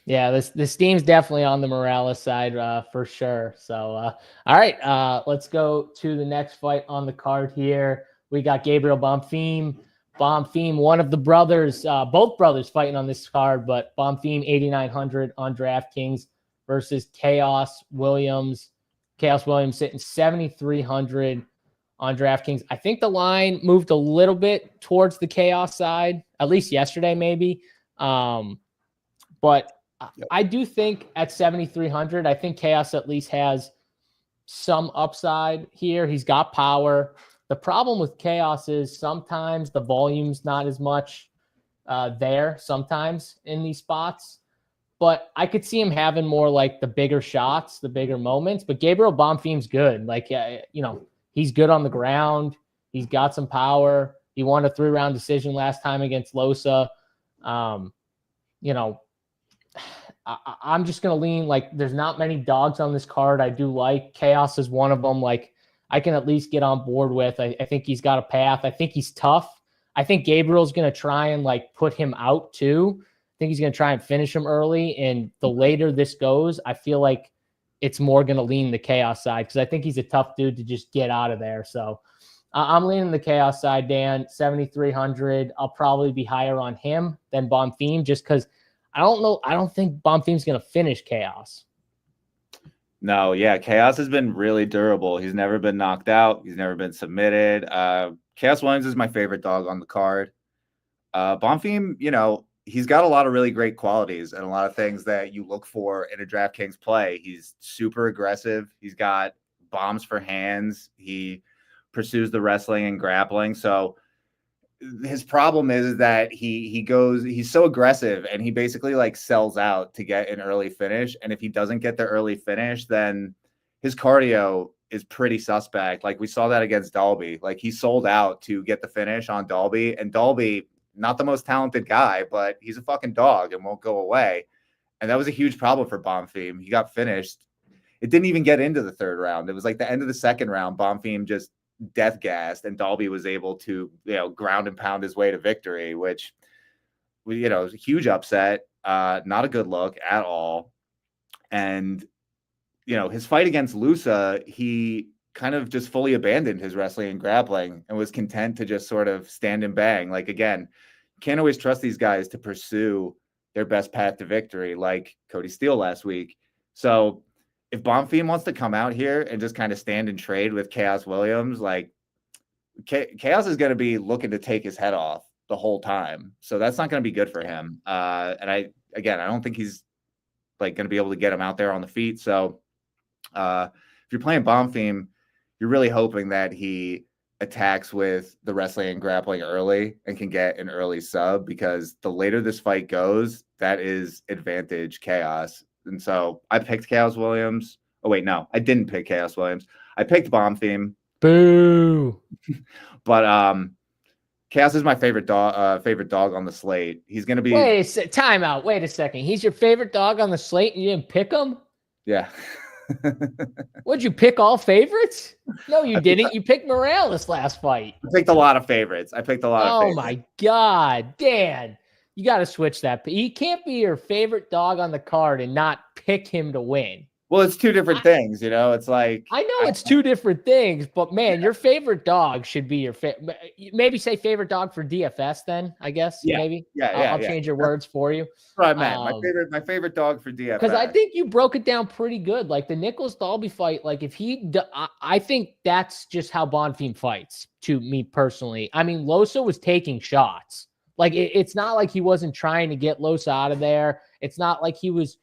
Yeah, the steam's definitely on the Morales side for sure. So all right, let's go to the next fight on the card here. We got Gabriel Bonfim, one of the brothers, both brothers fighting on this card, but Bonfim 8,900 on DraftKings versus Chaos Williams. Chaos Williams sitting 7,300 on DraftKings. I think the line moved a little bit towards the Chaos side, at least yesterday, maybe. But I do think at 7,300, I think Chaos at least has some upside here. He's got power. The problem with Chaos is sometimes the volume's not as much there sometimes in these spots. but I could see him having more like the bigger shots, the bigger moments. But Gabriel Bonfim's good. Like, he's good on the ground. He's got some power. He won a 3-round decision last time against Losa. I'm just going to lean, like, there's not many dogs on this card I do like. Chaos is one of them. Like, I can at least get on board with. I think he's got a path. I think he's tough. I think Gabriel's going to try and, like, put him out too. I think he's going to try and finish him early. And the later this goes, I feel like it's more going to lean the Chaos side because I think he's a tough dude to just get out of there. So I'm leaning the Chaos side, Dan. 7,300. I'll probably be higher on him than Bonfim just because I don't know. I don't think Bonfim's going to finish Chaos. No, yeah. Chaos has been really durable. He's never been knocked out. He's never been submitted. Chaos Williams is my favorite dog on the card. Bonfim, he's got a lot of really great qualities and a lot of things that you look for in a DraftKings play. He's super aggressive. He's got bombs for hands. He pursues the wrestling and grappling. So his problem is that he's so aggressive and he basically like sells out to get an early finish. And if he doesn't get the early finish, then his cardio is pretty suspect. Like we saw that against Dalby. Like he sold out to get the finish on Dalby, and Dalby, not the most talented guy, but he's a fucking dog and won't go away. And that was a huge problem for Bonfim. He got finished. It didn't even get into the 3rd round. It was like the end of the 2nd round. Bonfim just death gassed, and Dalby was able to, ground and pound his way to victory, which, was a huge upset. Not a good look at all. And, his fight against Lusa, he kind of just fully abandoned his wrestling and grappling and was content to just sort of stand and bang. Like, again, you can't always trust these guys to pursue their best path to victory, like Cody Steele last week. So if Bonfim wants to come out here and just kind of stand and trade with Chaos Williams, like Chaos is going to be looking to take his head off the whole time. So that's not going to be good for him. And I don't think he's like going to be able to get him out there on the feet. So if you're playing Bonfim, you're really hoping that he attacks with the wrestling and grappling early and can get an early sub, because the later this fight goes, that is advantage Chaos. And so I picked Chaos Williams. Oh, wait, no, I didn't pick Chaos Williams. I picked Bonfim. Boo. But Chaos is my favorite dog on the slate. He's going to be... Time out. Wait a second. He's your favorite dog on the slate and you didn't pick him? Yeah. What'd you pick, all favorites? No, you didn't. You picked Morales last fight. I picked a lot of favorites. Oh my God, Dan. You got to switch that. He can't be your favorite dog on the card and not pick him to win. Well, it's two different things, It's like... I know it's two different things, but man, your favorite dog should be your favorite. Maybe say favorite dog for DFS then, I guess. Yeah. Maybe. I'll change your words for you. That's what I meant. My favorite dog for DFS. Because I think you broke it down pretty good. Like the Nicholas Dalby fight, like if I think that's just how Bonfim fights, to me personally. I mean, Losa was taking shots. Like it's not like he wasn't trying to get Losa out of there. It's not like he was,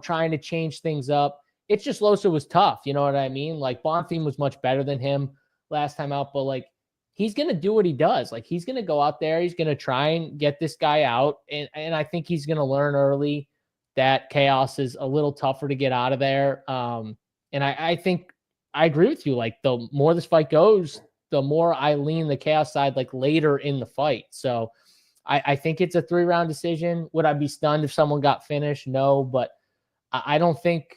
trying to change things up. It's just Losa was tough. You know what I mean? Like Bonfim was much better than him last time out, but like he's going to do what he does. Like he's going to go out there. He's going to try and get this guy out. And I think he's going to learn early that Chaos is a little tougher to get out of there. And I think I agree with you. Like the more this fight goes, the more I lean the Chaos side, like later in the fight. So I think it's a 3-round decision. Would I be stunned if someone got finished? No, but I don't think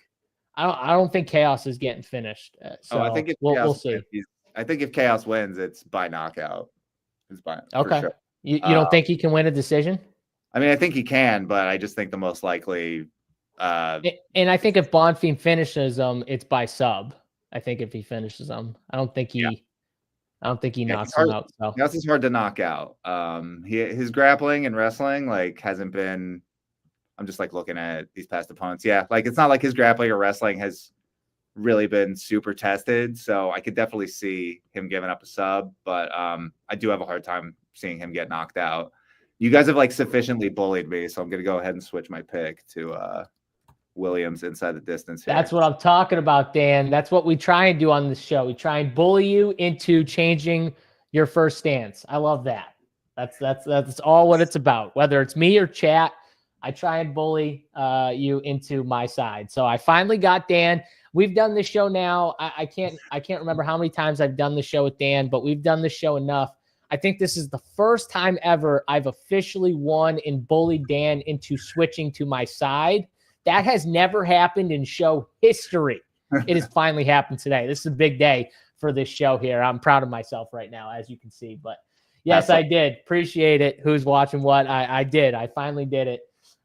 Chaos is getting finished. So I think we'll see. I think if Chaos wins, it's by knockout. It's by okay. Sure. You don't think he can win a decision? I mean, I think he can, but I just think the most likely. And I think if Bonfim finishes him, it's by sub. I think if he finishes him, I don't think he knocks him out. So Chaos is hard to knock out. His grappling and wrestling hasn't been. I'm just looking at these past opponents. Yeah, it's not like his grappling or wrestling has really been super tested. So I could definitely see him giving up a sub, but I do have a hard time seeing him get knocked out. You guys have sufficiently bullied me, so I'm going to go ahead and switch my pick to Williams inside the distance here. That's what I'm talking about, Dan. That's what we try and do on this show. We try and bully you into changing your first stance. I love that. That's all what it's about. Whether it's me or chat, I try and bully you into my side. So I finally got Dan. We've done this show now. I can't remember how many times I've done the show with Dan, but we've done the show enough. I think this is the first time ever I've officially won and bullied Dan into switching to my side. That has never happened in show history. It has finally happened today. This is a big day for this show here. I'm proud of myself right now, as you can see. But yes, I did. Appreciate it. Who's watching what? I did. I finally did it.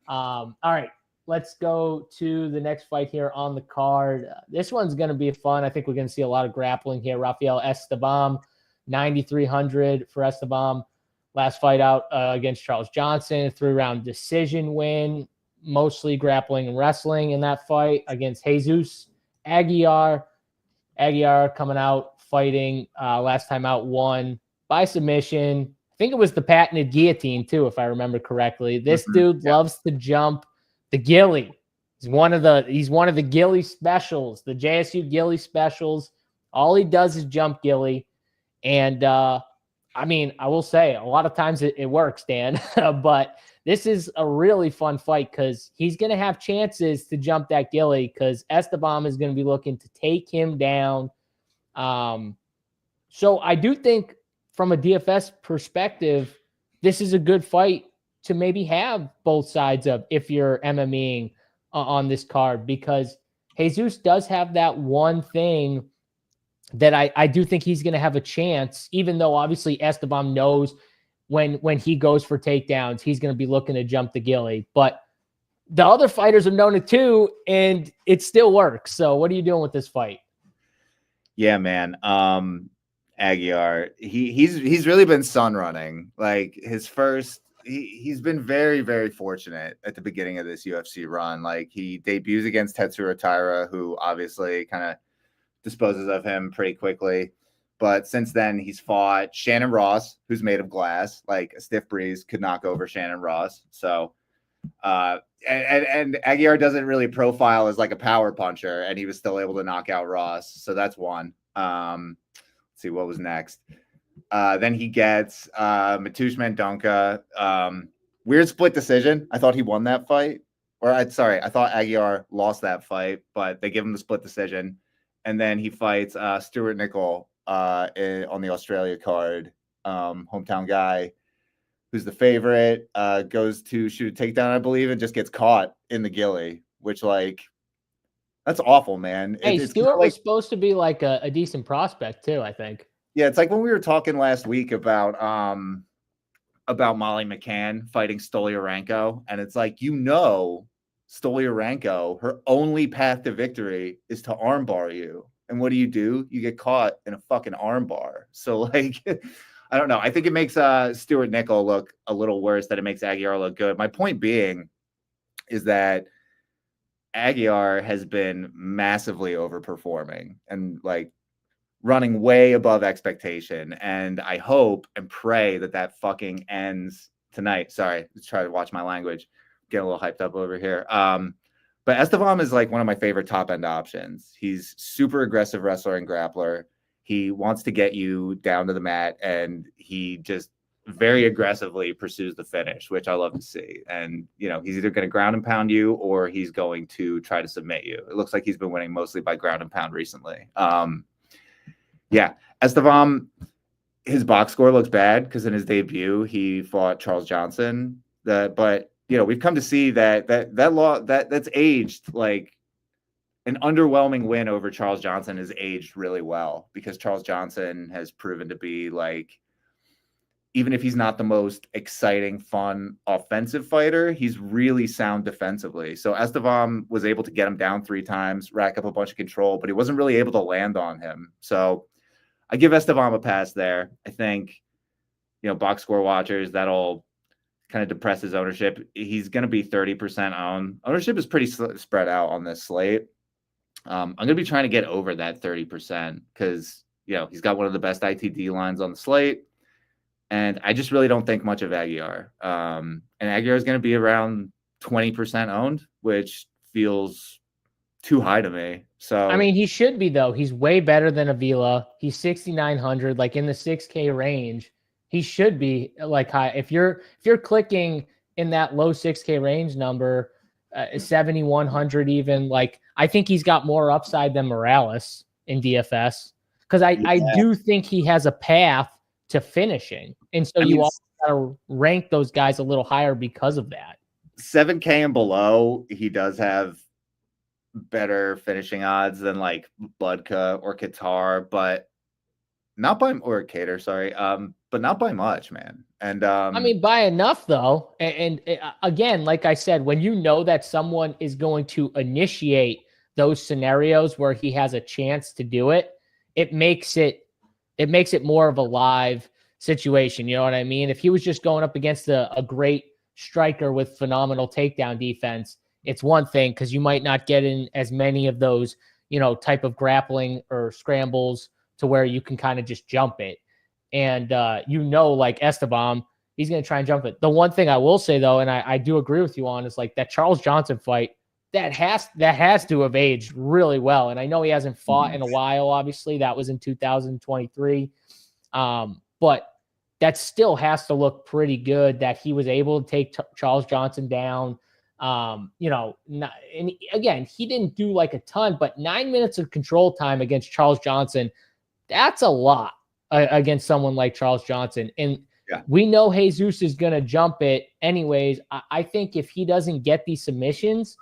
All right. Let's go to the next fight here on the card. This one's going to be fun. I think we're going to see a lot of grappling here. Rafael Estheban, 9,300 for Estheban. Last fight out against Charles Johnson, 3-round decision win, mostly grappling and wrestling in that fight against Jesus Aguiar. Aguiar coming out fighting last time out, won by submission. I think it was the patented guillotine too, if I remember correctly. This dude loves to jump the ghillie. He's one of the ghillie specials, the JSU ghillie specials. All he does is jump ghillie. And I mean, I will say a lot of times it works, Dan, but this is a really fun fight because he's going to have chances to jump that ghillie because Estheban is going to be looking to take him down. So I do think from a DFS perspective, this is a good fight to maybe have both sides of if you're MMEing on this card, because Jesus does have that one thing that I do think he's going to have a chance, even though obviously Estheban knows when he goes for takedowns, he's going to be looking to jump the ghillie. But the other fighters have known it too, and it still works. So what are you doing with this fight? Yeah, man. Aguiar, he's really been sun running. Like his first, he's been very, very fortunate at the beginning of this UFC run. Like he debuts against Tetsuro Taira, who obviously kind of disposes of him pretty quickly. But since then, he's fought Shannon Ross, who's made of glass. Like a stiff breeze could knock over Shannon Ross. So, and Aguiar doesn't really profile as like a power puncher, and he was still able to knock out Ross. So that's one. Let's see what was next. Then he gets Mateusz Mendonca. Weird split decision. I thought he won that fight. I thought Aguiar lost that fight, but they give him the split decision. And then he fights Stuart Nickel on the Australia card, hometown guy, who's the favorite, goes to shoot a takedown, I believe, and just gets caught in the ghillie, which, like, that's awful, man. Hey, Stuart was supposed to be like a decent prospect too, I think. Yeah, it's like when we were talking last week about Molly McCann fighting Stolyarenko, and it's like, Stolyarenko, her only path to victory is to armbar you. And what do? You get caught in a fucking armbar. So, like, I don't know. I think it makes Stuart Nickel look a little worse than it makes Aguiar look good. My point being is that Aguiar has been massively overperforming and, like, running way above expectation. And I hope and pray that fucking ends tonight. Sorry, let's try to watch my language. Get a little hyped up over here. But Estheban is like one of my favorite top end options. He's super aggressive wrestler and grappler. He wants to get you down to the mat, and he just very aggressively pursues the finish, which I love to see. And, you know, he's either going to ground and pound you or he's going to try to submit you. It looks like he's been winning mostly by ground and pound recently. Yeah, Estheban, his box score looks bad because in his debut, he fought Charles Johnson. But you know, we've come to see that's aged. Like an underwhelming win over Charles Johnson has aged really well because Charles Johnson has proven to be, like, even if he's not the most exciting, fun, offensive fighter, he's really sound defensively. So Estheban was able to get him down 3 times, rack up a bunch of control, but he wasn't really able to land on him. So I give Estheban a pass there. I think, you know, box score watchers, that'll kind of depress his ownership. He's going to be 30% owned. Ownership is pretty spread out on this slate. I'm going to be trying to get over that 30% because, you know, he's got one of the best ITD lines on the slate. And I just really don't think much of Aguiar. And Aguiar is going to be around 20% owned, which feels too high to me. So I mean, he should be, though. He's way better than Avila. He's 6,900, like in the 6K range. He should be like high. If you're clicking in that low 6K range number, 7,100 even. Like, I think he's got more upside than Morales in DFS, because I do think he has a path to finishing. And so you also got to rank those guys a little higher because of that. 7K and below, he does have better finishing odds than like Budka or Kattar, but not by Kattar, sorry. But not by much, man. And I mean, by enough though. And again, like I said, when you know that someone is going to initiate those scenarios where he has a chance to do it, it makes it more of a live situation. You know what I mean? If he was just going up against a great striker with phenomenal takedown defense, it's one thing, because you might not get in as many of those, type of grappling or scrambles to where you can kind of just jump it. And, like Estheban, he's going to try and jump it. The one thing I will say, though, and I do agree with you on, is like that Charles Johnson fight, that has to have aged really well. And I know he hasn't fought in a while, obviously. That was in 2023. But that still has to look pretty good that he was able to take Charles Johnson down. And again, he didn't do like a ton, but 9 minutes of control time against Charles Johnson, that's a lot against someone like Charles Johnson. And we know Jesus is going to jump it anyways. I think if he doesn't get these submissions,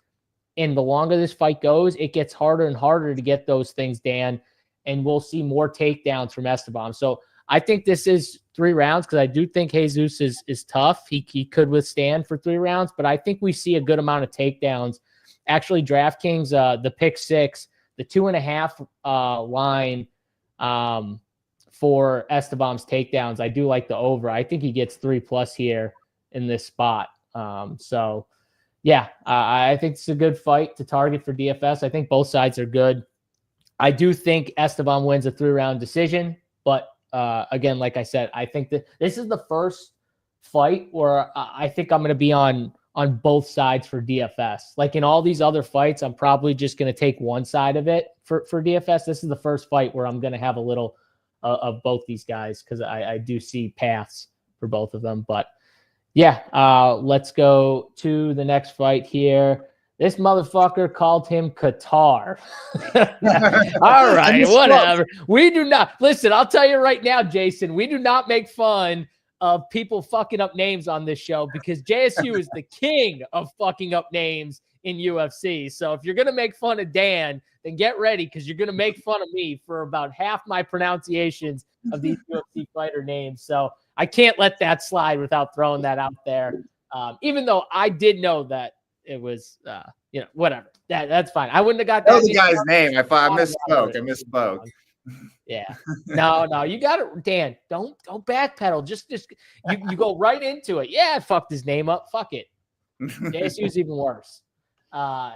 and the longer this fight goes, it gets harder and harder to get those things, Dan, and we'll see more takedowns from Estheban. So I think this is 3 rounds, because I do think Jesus is tough. He could withstand for 3 rounds, but I think we see a good amount of takedowns. Actually, DraftKings, the pick 6, the 2.5 line for Estheban's takedowns, I do like the over. I think he gets 3+ here in this spot. I think it's a good fight to target for DFS. I think both sides are good. I do think Estheban wins a 3-round decision, but again, like I said, I think that this is the first fight where I think I'm going to be on both sides for DFS. Like in all these other fights, I'm probably just going to take one side of it for DFS. This is the first fight where I'm going to have a little of both these guys, because I do see paths for both of them. But let's go to the next fight here. This motherfucker called him Kattar. All right, whatever. We do not listen. I'll tell you right now, Jason, we do not make fun of people fucking up names on this show, because JSU is the king of fucking up names in UFC. So if you're going to make fun of Dan, then get ready, because you're going to make fun of me for about half my pronunciations of these UFC fighter names. So I can't let that slide without throwing that out there. Even though I did know that it was, whatever. That's fine. I wouldn't have got that. The guy's name. I misspoke. Yeah. No. You got it, Dan. Don't backpedal. Just you go right into it. Yeah, I fucked his name up. Fuck it. JSU's even worse.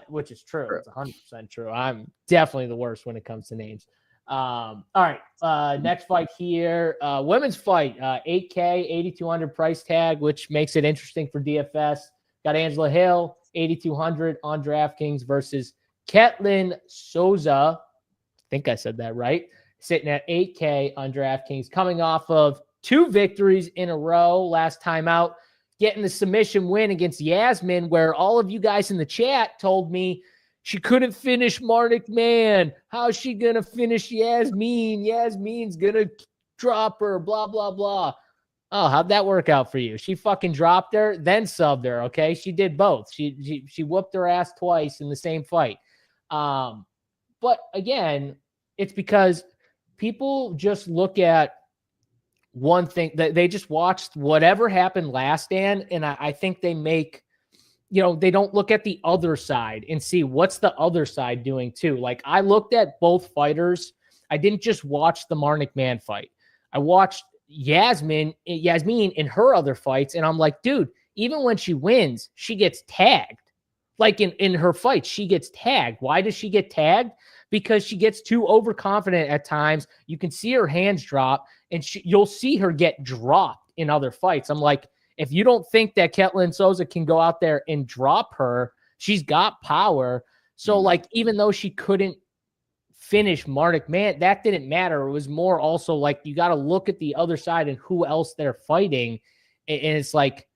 Which is true. It's 100% true. I'm definitely the worst when it comes to names. All right. Next fight here. Women's fight. 8K, 8,200 price tag, which makes it interesting for DFS. Got Angela Hill, 8,200 on DraftKings versus Ketlin Souza. I think I said that right. Sitting at 8K on DraftKings, coming off of 2 victories in a row last time out, getting the submission win against Yasmin, where all of you guys in the chat told me she couldn't finish Marnik Man. How's she going to finish Yasmin? Yasmin's going to drop her, blah, blah, blah. Oh, how'd that work out for you? She fucking dropped her, then subbed her, okay? She did both. She whooped her ass twice in the same fight. But again, it's because people just look at one thing, that they just watched whatever happened last, Dan, and I think they make, they don't look at the other side and see what's the other side doing too. Like, I looked at both fighters. I didn't just watch the Marnik Man fight. I watched Yasmin in her other fights, and I'm like, dude, even when she wins, she gets tagged. Like in her fight, she gets tagged. Why does she get tagged? Because she gets too overconfident at times. You can see her hands drop, and you'll see her get dropped in other fights. I'm like, if you don't think that Ketlin Souza can go out there and drop her, she's got power. So, like, even though she couldn't finish Marnik Man, that didn't matter. It was more also like, you got to look at the other side and who else they're fighting. And it's like,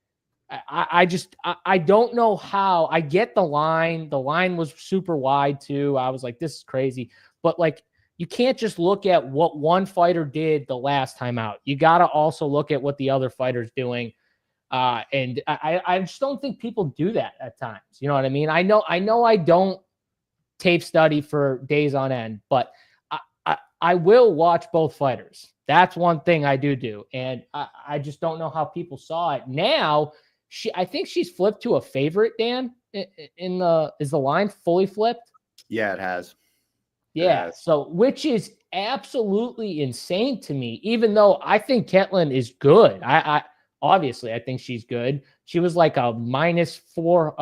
I don't know how. I get the line. The line was super wide too. I was like, this is crazy. But like, you can't just look at what one fighter did the last time out. You got to also look at what the other fighter's doing. And I just don't think people do that at times. You know what I mean? I know I don't tape study for days on end, but I will watch both fighters. That's one thing I do. And I just don't know how people saw it. Now, I think she's flipped to a favorite, Dan, is the line fully flipped? Yeah, it has. Yeah. So, which is absolutely insane to me, even though I think Ketlin is good. I obviously, I think she's good. She was like a -4,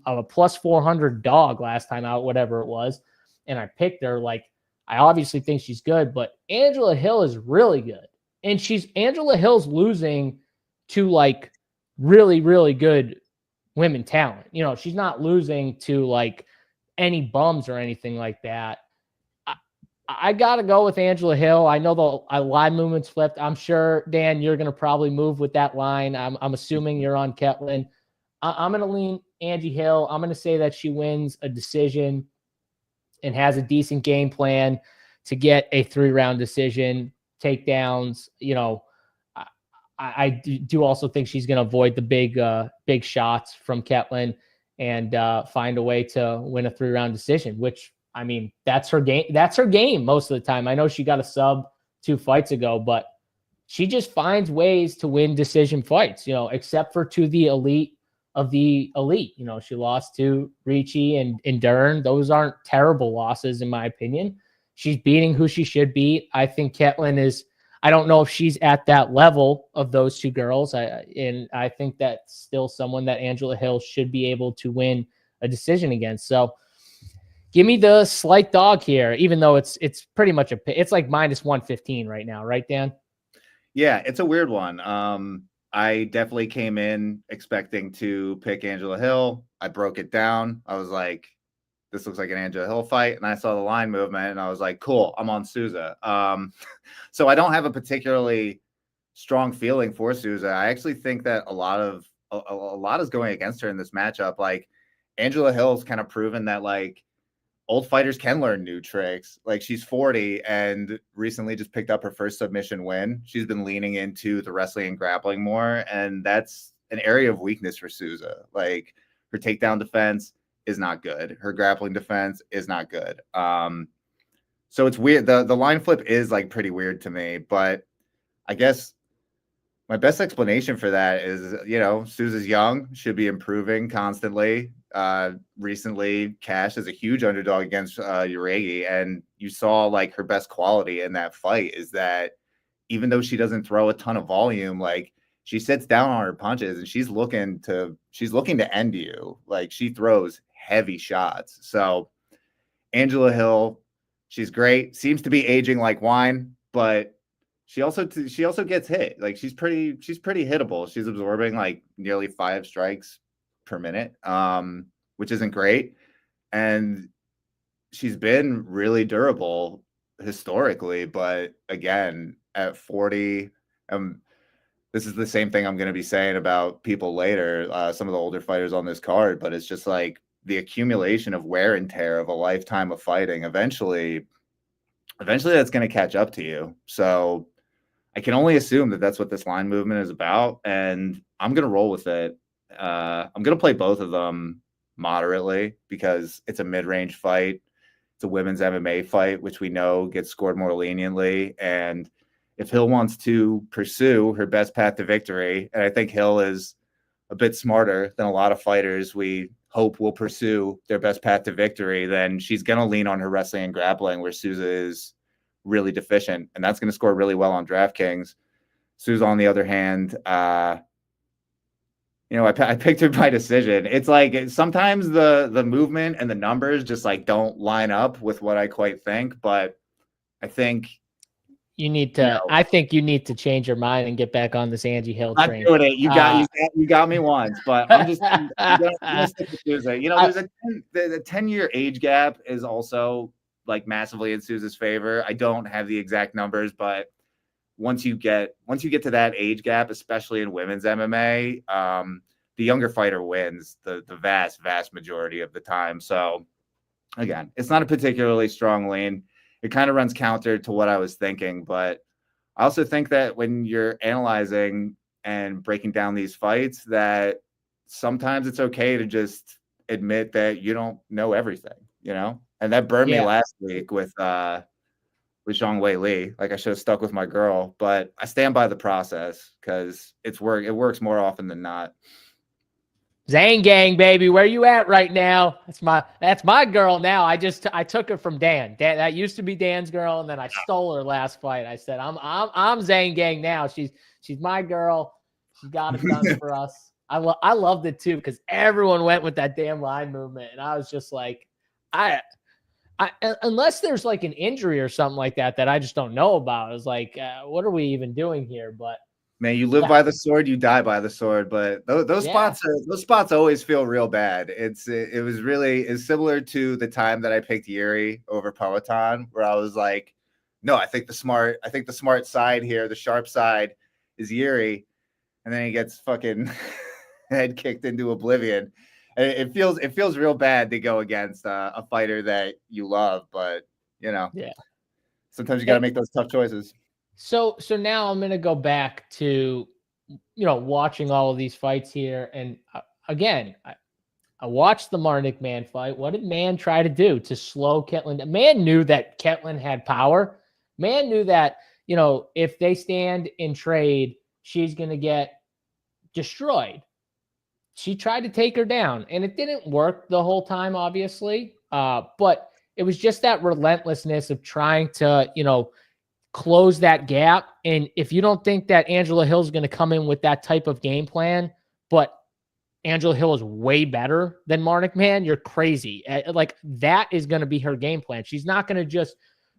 a +400 dog last time out, whatever it was. And I picked her. Like, I obviously think she's good, but Angela Hill is really good. And Angela Hill's losing to like really, really good women talent. You know, she's not losing to like any bums or anything like that. I got to go with Angela Hill. I know the line movement's flipped. I'm sure, Dan, you're going to probably move with that line. I'm assuming you're on Ketlin. I'm going to lean Angie Hill. I'm going to say that she wins a decision and has a decent game plan to get a 3-round decision, takedowns. You know, I do also think she's going to avoid the big shots from Ketlin and find a way to win a 3-round decision, which, I mean, that's her game. That's her game most of the time. I know she got a sub 2 fights ago, but she just finds ways to win decision fights, you know, except for to the elite of the elite. You know, she lost to Ricci and Dern. Those aren't terrible losses, in my opinion. She's beating who she should beat. I think Ketlin is, I don't know if she's at that level of those 2 girls. And I think that's still someone that Angela Hill should be able to win a decision against. So give me the slight dog here, even though it's pretty much it's like -115 right now, right, Dan? Yeah, it's a weird one. I definitely came in expecting to pick Angela Hill. I broke it down. I was like, this looks like an Angela Hill fight. And I saw the line movement and I was like, cool, I'm on Souza. So I don't have a particularly strong feeling for Souza. I actually think that a lot is going against her in this matchup. Like, Angela Hill's kind of proven that like old fighters can learn new tricks. Like, she's 40 and recently just picked up her first submission win. She's been leaning into the wrestling and grappling more, and that's an area of weakness for Souza. Like, her takedown defense is not good. Her grappling defense is not good. So it's weird. The line flip is like pretty weird to me, but I guess my best explanation for that is, you know, Souza's young, should be improving constantly. Recently, Cash is a huge underdog against Uregi, and you saw like her best quality in that fight is that even though she doesn't throw a ton of volume, like, she sits down on her punches and she's looking to end you. Like, she throws heavy shots. So Angela Hill, she's great. Seems to be aging like wine, but she also gets hit. Like, she's pretty hittable. She's absorbing like nearly 5 strikes per minute, which isn't great. And she's been really durable historically, but again, at 40, this is the same thing I'm going to be saying about people later, some of the older fighters on this card, but it's just like the accumulation of wear and tear of a lifetime of fighting. Eventually that's going to catch up to you. So I can only assume that that's what this line movement is about, and I'm going to roll with it. I'm going to play both of them moderately because it's a mid-range fight. It's a women's MMA fight, which we know gets scored more leniently. And if Hill wants to pursue her best path to victory, and I think Hill is a bit smarter than a lot of fighters we hope will pursue their best path to victory, then she's going to lean on her wrestling and grappling, where Souza is really deficient, and that's going to score really well on DraftKings. Souza, on the other hand, I picked her by decision. It's like sometimes the movement and the numbers just like don't line up with what I quite think, but I think you need to. I think you need to change your mind and get back on this Angie Hill train. I'm doing it. You got me once, but I'm just gonna stick with Souza. You know, there's the 10-year age gap is also like massively in Souza's favor. I don't have the exact numbers, but once you get to that age gap, especially in women's MMA, the younger fighter wins the vast majority of the time. So again, it's not a particularly strong lean. It kind of runs counter to what I was thinking, but I also think that when you're analyzing and breaking down these fights, that sometimes it's okay to just admit that you don't know everything, you know? And that burned me last week with Zhang Wei Li. Like, I should have stuck with my girl, but I stand by the process because it works more often than not. Zang Gang, baby, where you at right now? That's my girl now. I took her from Dan. That used to be Dan's girl, and then I stole her last fight. I said, I'm Zang Gang now. She's my girl. She got it done for us. I loved it too because everyone went with that damn line movement, and I was just like, unless there's like an injury or something like that I just don't know about. I was like, what are we even doing here? But man, you live by the sword, you die by the sword. But those spots always feel real bad. It was really similar to the time that I picked Yuri over Peloton, where I was like, no, I think the smart side here, the sharp side, is Yuri, and then he gets fucking head kicked into oblivion. It feels real bad to go against a fighter that you love, but sometimes you got to make those tough choices. So now I'm going to go back to, watching all of these fights here. And again, I watched the Marnik Man fight. What did Man try to do to slow Ketlin? Man knew that Ketlin had power. Man knew that, if they stand in trade, she's going to get destroyed. She tried to take her down, and it didn't work the whole time, obviously. But it was just that relentlessness of trying to, close that gap. And if you don't think that Angela Hill is going to come in with that type of game plan, but Angela Hill is way better than Marnik Man, you're crazy. Like, that is going to be her game plan. She's not going to just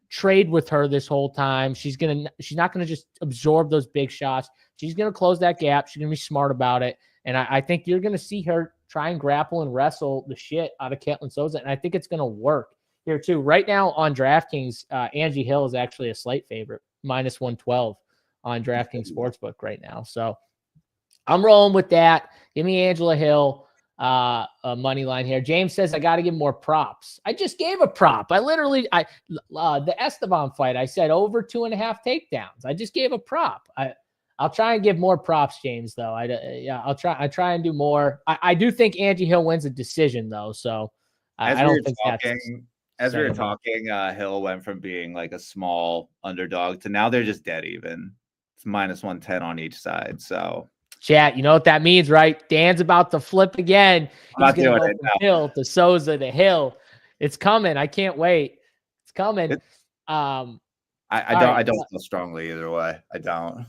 trade with her this whole time. She's not going to just absorb those big shots. She's going to close that gap. She's going to be smart about it. And I think you're going to see her try and grapple and wrestle the shit out of Ketlin Souza. And I think it's going to work here too. Right now on DraftKings, Angie Hill is actually a slight favorite, -112 on DraftKings Sportsbook right now. So I'm rolling with that. Give me Angela Hill, a money line here. James says I got to give more props. I just gave a prop. The Estheban fight, I said over 2.5 takedowns. I just gave a prop. I'll try and give more props, James, though. I'll try and do more. I do think Angie Hill wins a decision, though. So I don't think as we were talking, Hill went from being like a small underdog to now they're just dead even. It's -110 on each side. So chat, you know what that means, right? Dan's about to flip again. He's going to go from Hill to Souza to Hill. It's coming. I can't wait. It's coming. I don't feel strongly either way. I don't.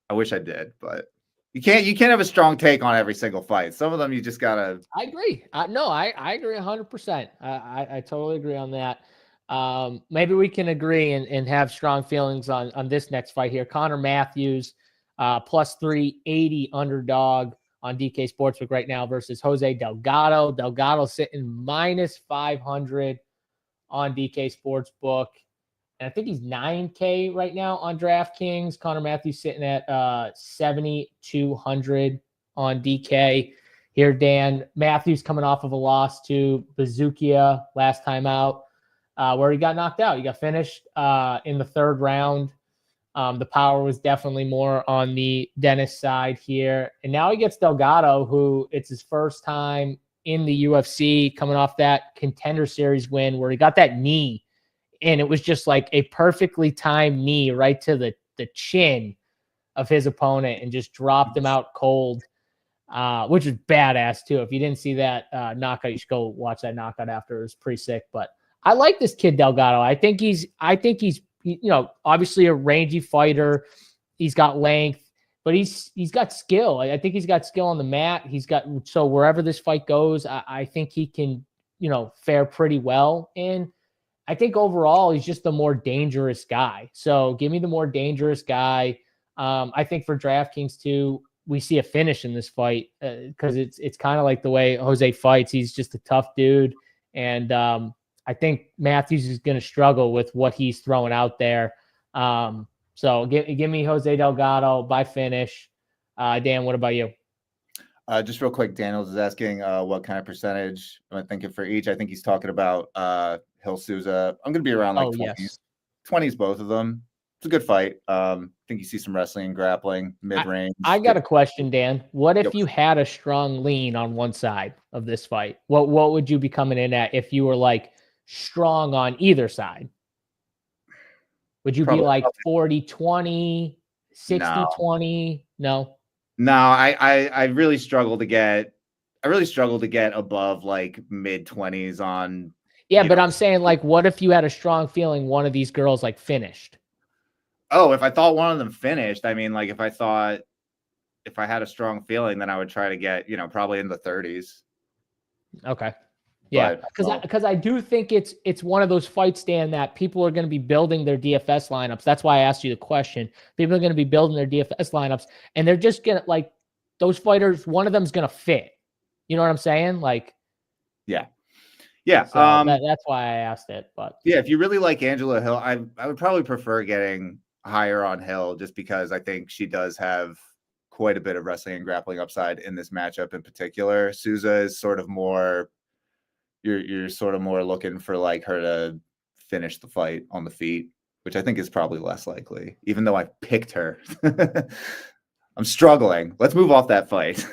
I wish I did, but you can't have a strong take on every single fight. Some of them you just gotta. I agree. I agree 100%. I totally agree on that. Maybe we can agree and have strong feelings on this next fight here. Connor Matthews, +380 underdog on DK Sportsbook right now versus Jose Delgado. Delgado sitting -500 on DK Sportsbook. And I think he's 9K right now on DraftKings. Connor Matthews sitting at 7,200 on DK. Here, Dan. Matthews coming off of a loss to Bazookia last time out, where he got knocked out. He got finished in the third round. The power was definitely more on the Dennis side here. And now he gets Delgado, who it's his first time in the UFC, coming off that Contender Series win where he got that knee. And it was just like a perfectly timed knee right to the chin of his opponent and just dropped him out cold, which was badass too. If you didn't see that knockout, you should go watch that knockout after. It was pretty sick. But I like this kid Delgado. I think he's obviously a rangy fighter. He's got length, but he's got skill. I think he's got skill on the mat. So wherever this fight goes, I think he can, fare pretty well. And I think overall he's just the more dangerous guy. So give me the more dangerous guy. I think for DraftKings too, we see a finish in this fight because it's kind of like the way Jose fights. He's just a tough dude. And I think Matthews is going to struggle with what he's throwing out there. So give me Jose Delgado by finish. Dan, what about you? Just real quick, Daniels is asking what kind of percentage am I thinking for each. I think he's talking about Hill Souza. I'm going to be around like 20s. Yes. 20s, both of them. It's a good fight. I think you see some wrestling and grappling, mid-range. I got a question, Dan. What if Yep. you had a strong lean on one side of this fight? What would you be coming in at if you were like strong on either side? Would you be like 40-20, 60-20? No. No, I really struggle to get above like mid-20s on. Yeah, but I'm saying, like, what if you had a strong feeling one of these girls like finished? Oh, if I thought one of them finished, I mean, like if I had a strong feeling, then I would try to get, probably in the 30s. Okay. Yeah, because I do think it's one of those fights, Dan, that people are going to be building their DFS lineups. That's why I asked you the question. People are going to be building their DFS lineups, and they're just going to, like, those fighters, one of them's going to fit. You know what I'm saying? Like, yeah. So that's why I asked it. But yeah, if you really like Angela Hill, I would probably prefer getting higher on Hill, just because I think she does have quite a bit of wrestling and grappling upside in this matchup in particular. Souza is sort of more, you're sort of more looking for like her to finish the fight on the feet, which I think is probably less likely, even though I picked her. I'm struggling. Let's move off that fight.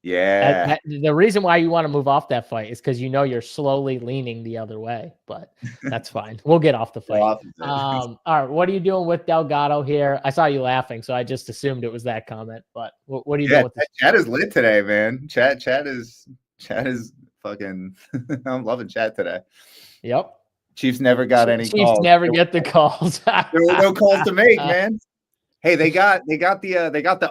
Yeah. The reason why you want to move off that fight is because you're slowly leaning the other way, but that's fine. We'll get off the fight. All right, what are you doing with Delgado here? I saw you laughing, so I just assumed it was that comment. But what are you doing with this? Chat is lit today, man. Chat is fucking. I'm loving chat today. Yep. Chiefs never got any calls. Chiefs never get the calls. There were no calls to make, man. Hey, they got the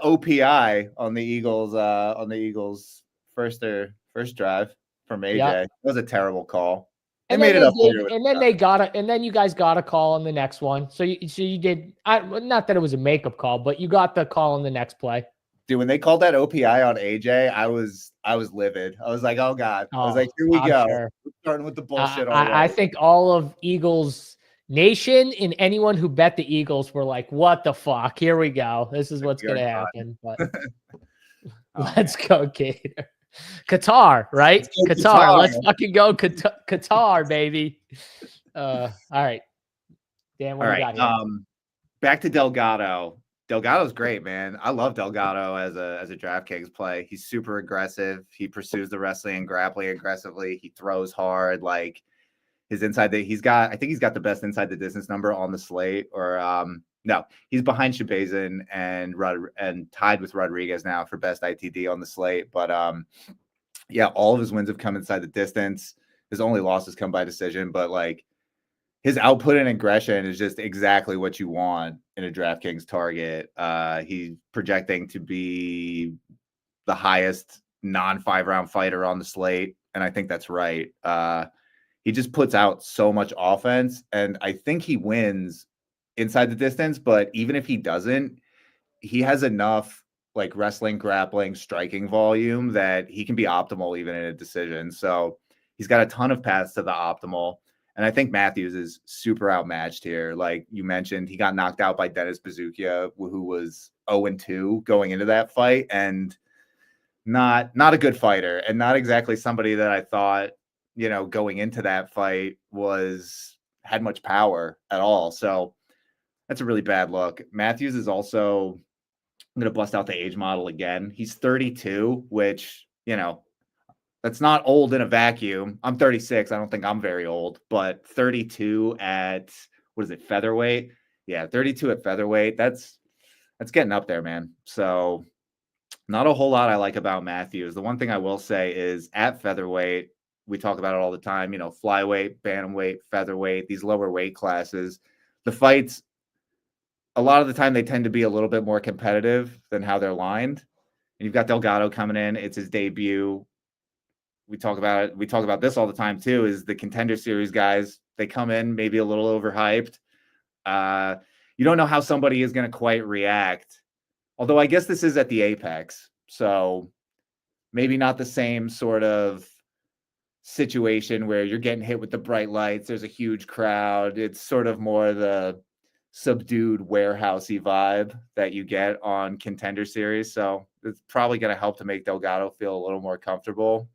OPI on the Eagles first drive from AJ. Yep. That was a terrible call. They made it up later. And then you guys got a call on the next one. So you did. Not that it was a makeup call, but you got the call on the next play. Dude, when they called that OPI on AJ, I was livid. I was like, oh God. I was like, here we go. Sure. We're starting with the bullshit already. I think all of Eagles Nation and anyone who bet the Eagles were like, what the fuck? Here we go. This is what's going to happen. But let's go, Gator. Kattar, right? Kattar. Let's fucking go Kattar, baby. All right. Dan, what do you got here? Back to Delgado. Delgado's great, man. I love Delgado as a DraftKings play. He's super aggressive. He pursues the wrestling and grappling aggressively. He throws hard. Like, his I think he's got the best inside the distance number on the slate. Or no, he's behind Shabazian and tied with Rodrigues now for best ITD on the slate. But yeah, all of his wins have come inside the distance. His only losses come by decision, but like his output and aggression is just exactly what you want in a DraftKings target. He's projecting to be the highest non-5-round fighter on the slate, and I think that's right. He just puts out so much offense, and I think he wins inside the distance. But even if he doesn't, he has enough like wrestling, grappling, striking volume that he can be optimal even in a decision. So he's got a ton of paths to the optimal. And I think Matthews is super outmatched here. Like you mentioned, he got knocked out by Dennis Bazookia, who was 0-2 going into that fight, and not a good fighter, and not exactly somebody that I thought, going into that fight had much power at all. So that's a really bad look. Matthews is also, I'm going to bust out the age model again. He's 32, which, that's not old in a vacuum. I'm 36. I don't think I'm very old, but 32 at, what is it, featherweight? Yeah, 32 at featherweight. That's getting up there, man. So not a whole lot I like about Matthews. The one thing I will say is at featherweight, we talk about it all the time, flyweight, bantamweight, featherweight, these lower weight classes, the fights, a lot of the time they tend to be a little bit more competitive than how they're lined. And you've got Delgado coming in. It's his debut. We talk about it. We talk about this all the time too, is the Contender Series guys. They come in maybe a little overhyped. You don't know how somebody is going to quite react. Although I guess this is at the Apex. So maybe not the same sort of situation where you're getting hit with the bright lights. There's a huge crowd. It's sort of more the subdued warehousey vibe that you get on Contender Series. So it's probably going to help to make Delgado feel a little more comfortable.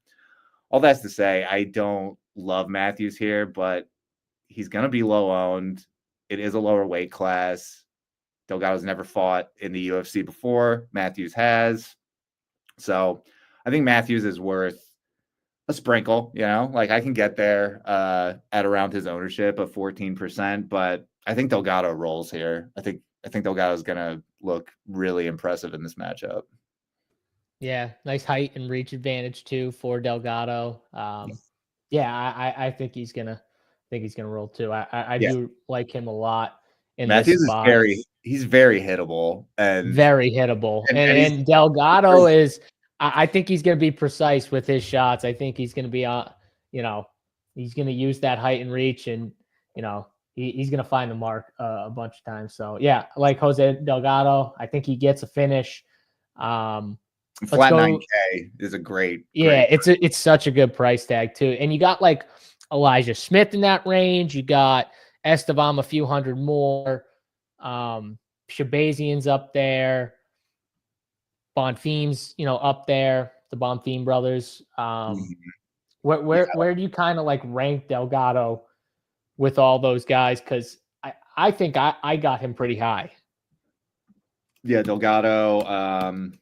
All that's to say, I don't love Matthews here, but he's going to be low owned. It is a lower weight class. Delgado's never fought in the UFC before. Matthews has. So I think Matthews is worth a sprinkle, like I can get there at around his ownership of 14%, but I think Delgado rolls here. I think Delgado is going to look really impressive in this matchup. Yeah, nice height and reach advantage too for Delgado. Yeah, I think he's gonna roll too. I do like him a lot in Matthews this is spot. he's very hittable and very hittable. And Delgado I think he's going to be precise with his shots. I think he's going to be, he's going to use that height and reach, and, he's going to find the mark a bunch of times. So, yeah, like Jose Delgado, I think he gets a finish. Flat 9K is a great. It's such a good price tag, too. And you got like Elijah Smith in that range. You got Estheban a few hundred more. Shabazian's up there. Bonfim's, up there, the Bonfim brothers. Where do you kind of like rank Delgado with all those guys? Because I think I got him pretty high. Yeah, Delgado.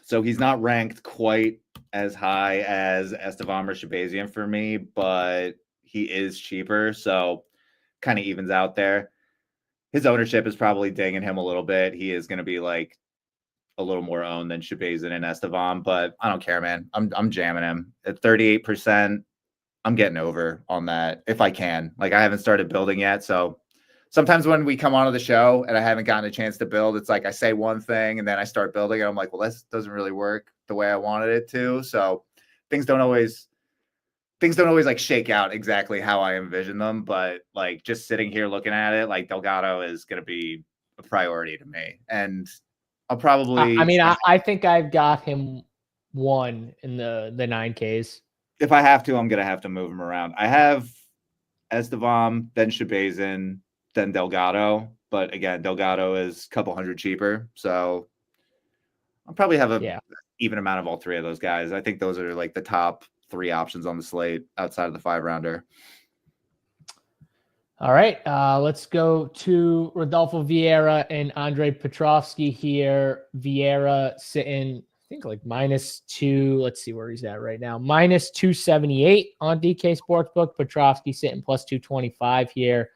So he's not ranked quite as high as Estheban or Shabazian for me, but he is cheaper, so kind of evens out there. His ownership is probably dinging him a little bit. He is going to be like a little more owned than Shabazian and Estheban, but I don't care, man. I'm jamming him at 38%. I'm getting over on that if I can. Like I haven't started building yet, so sometimes when we come onto the show and I haven't gotten a chance to build, it's like I say one thing and then I start building and I'm like, well, this doesn't really work the way I wanted it to. So things don't always like shake out exactly how I envision them. But like just sitting here looking at it, like Delgado is going to be a priority to me. And I'll probably. I think I've got him one in the 9Ks. If I have to, I'm gonna have to move him around. I have Estheban, then Shabazian, then Delgado. But again, Delgado is a couple hundred cheaper, so I'll probably have a even amount of all three of those guys. I think those are like the top three options on the slate outside of the 5-rounder. All right, let's go to Rodolfo Vieira and Andre Petroski here. Vieira sitting, I think, like -2. Let's see where he's at right now. -278 on DK Sportsbook. Petroski sitting +225 here.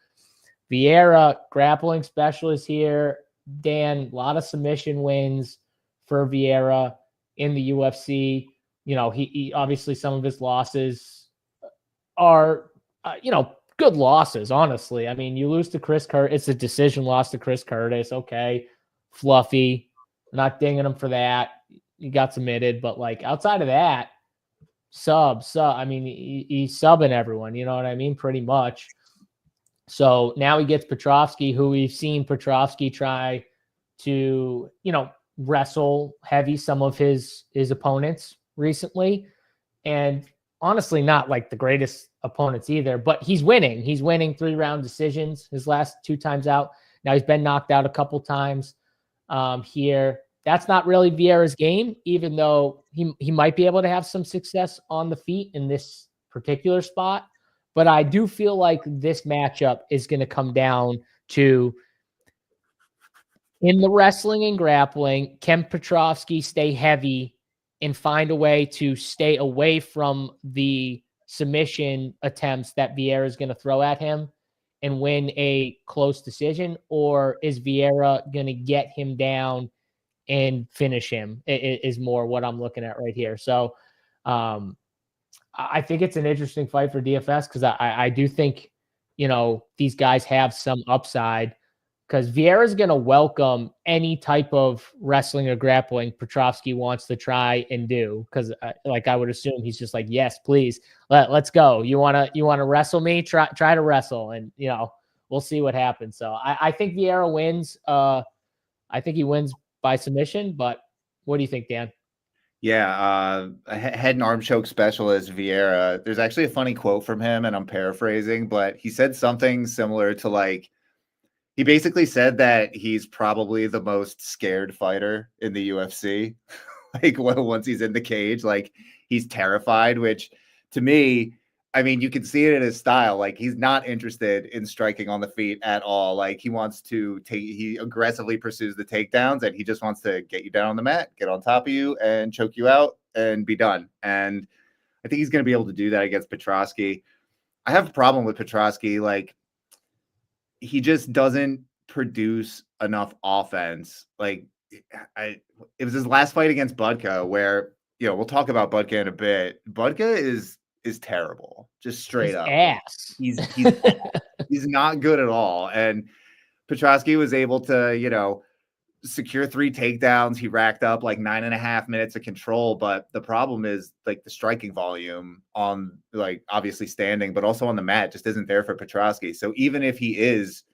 Vieira, grappling specialist here. Dan, a lot of submission wins for Vieira in the UFC. He obviously some of his losses are, good losses, honestly. I mean, you lose to Chris Curtis. It's a decision loss to Chris Curtis. Okay. Fluffy. I'm not dinging him for that. He got submitted. But, like, outside of that, sub. I mean, he's subbing everyone. You know what I mean? Pretty much. So now he gets Petroski, who we've seen Petroski try to, wrestle heavy some of his opponents recently. And honestly, not like the greatest opponents either, but he's winning. He's winning 3-round decisions his last 2 times out. Now he's been knocked out a couple times here. That's not really Vieira's game, even though he might be able to have some success on the feet in this particular spot. But I do feel like this matchup is going to come down to, in the wrestling and grappling, can Petroski stay heavy and find a way to stay away from the submission attempts that Vieira is going to throw at him and win a close decision? Or is Vieira going to get him down and finish him? It is more what I'm looking at right here. So I think it's an interesting fight for DFS because I do think, these guys have some upside, because Vieira is going to welcome any type of wrestling or grappling Petroski wants to try and do. Because, I would assume he's just like, yes, please, let's go. You want to wrestle me? Try to wrestle, and we'll see what happens. So I think Vieira wins. I think he wins by submission. But what do you think, Dan? Yeah, head and arm choke specialist Vieira. There's actually a funny quote from him, and I'm paraphrasing, but he said something similar to like, He basically said that he's probably the most scared fighter in the UFC. Like, well, once he's in the cage, like he's terrified, which to me, I mean, you can see it in his style. Like, he's not interested in striking on the feet at all. Like, he wants to he aggressively pursues the takedowns, and he just wants to get you down on the mat, get on top of you, and choke you out and be done. And I think he's going to be able to do that against Petroski. I have a problem with Petroski. Like, he just doesn't produce enough offense. Like, it was his last fight against Budka where, we'll talk about Budka in a bit. Budka is terrible, just straight up. Ass. He's he's not good at all. And Petroski was able to, secure 3 takedowns. He racked up like 9.5 minutes of control. But the problem is like the striking volume on, like, obviously standing, but also on the mat just isn't there for Petroski. So even if he is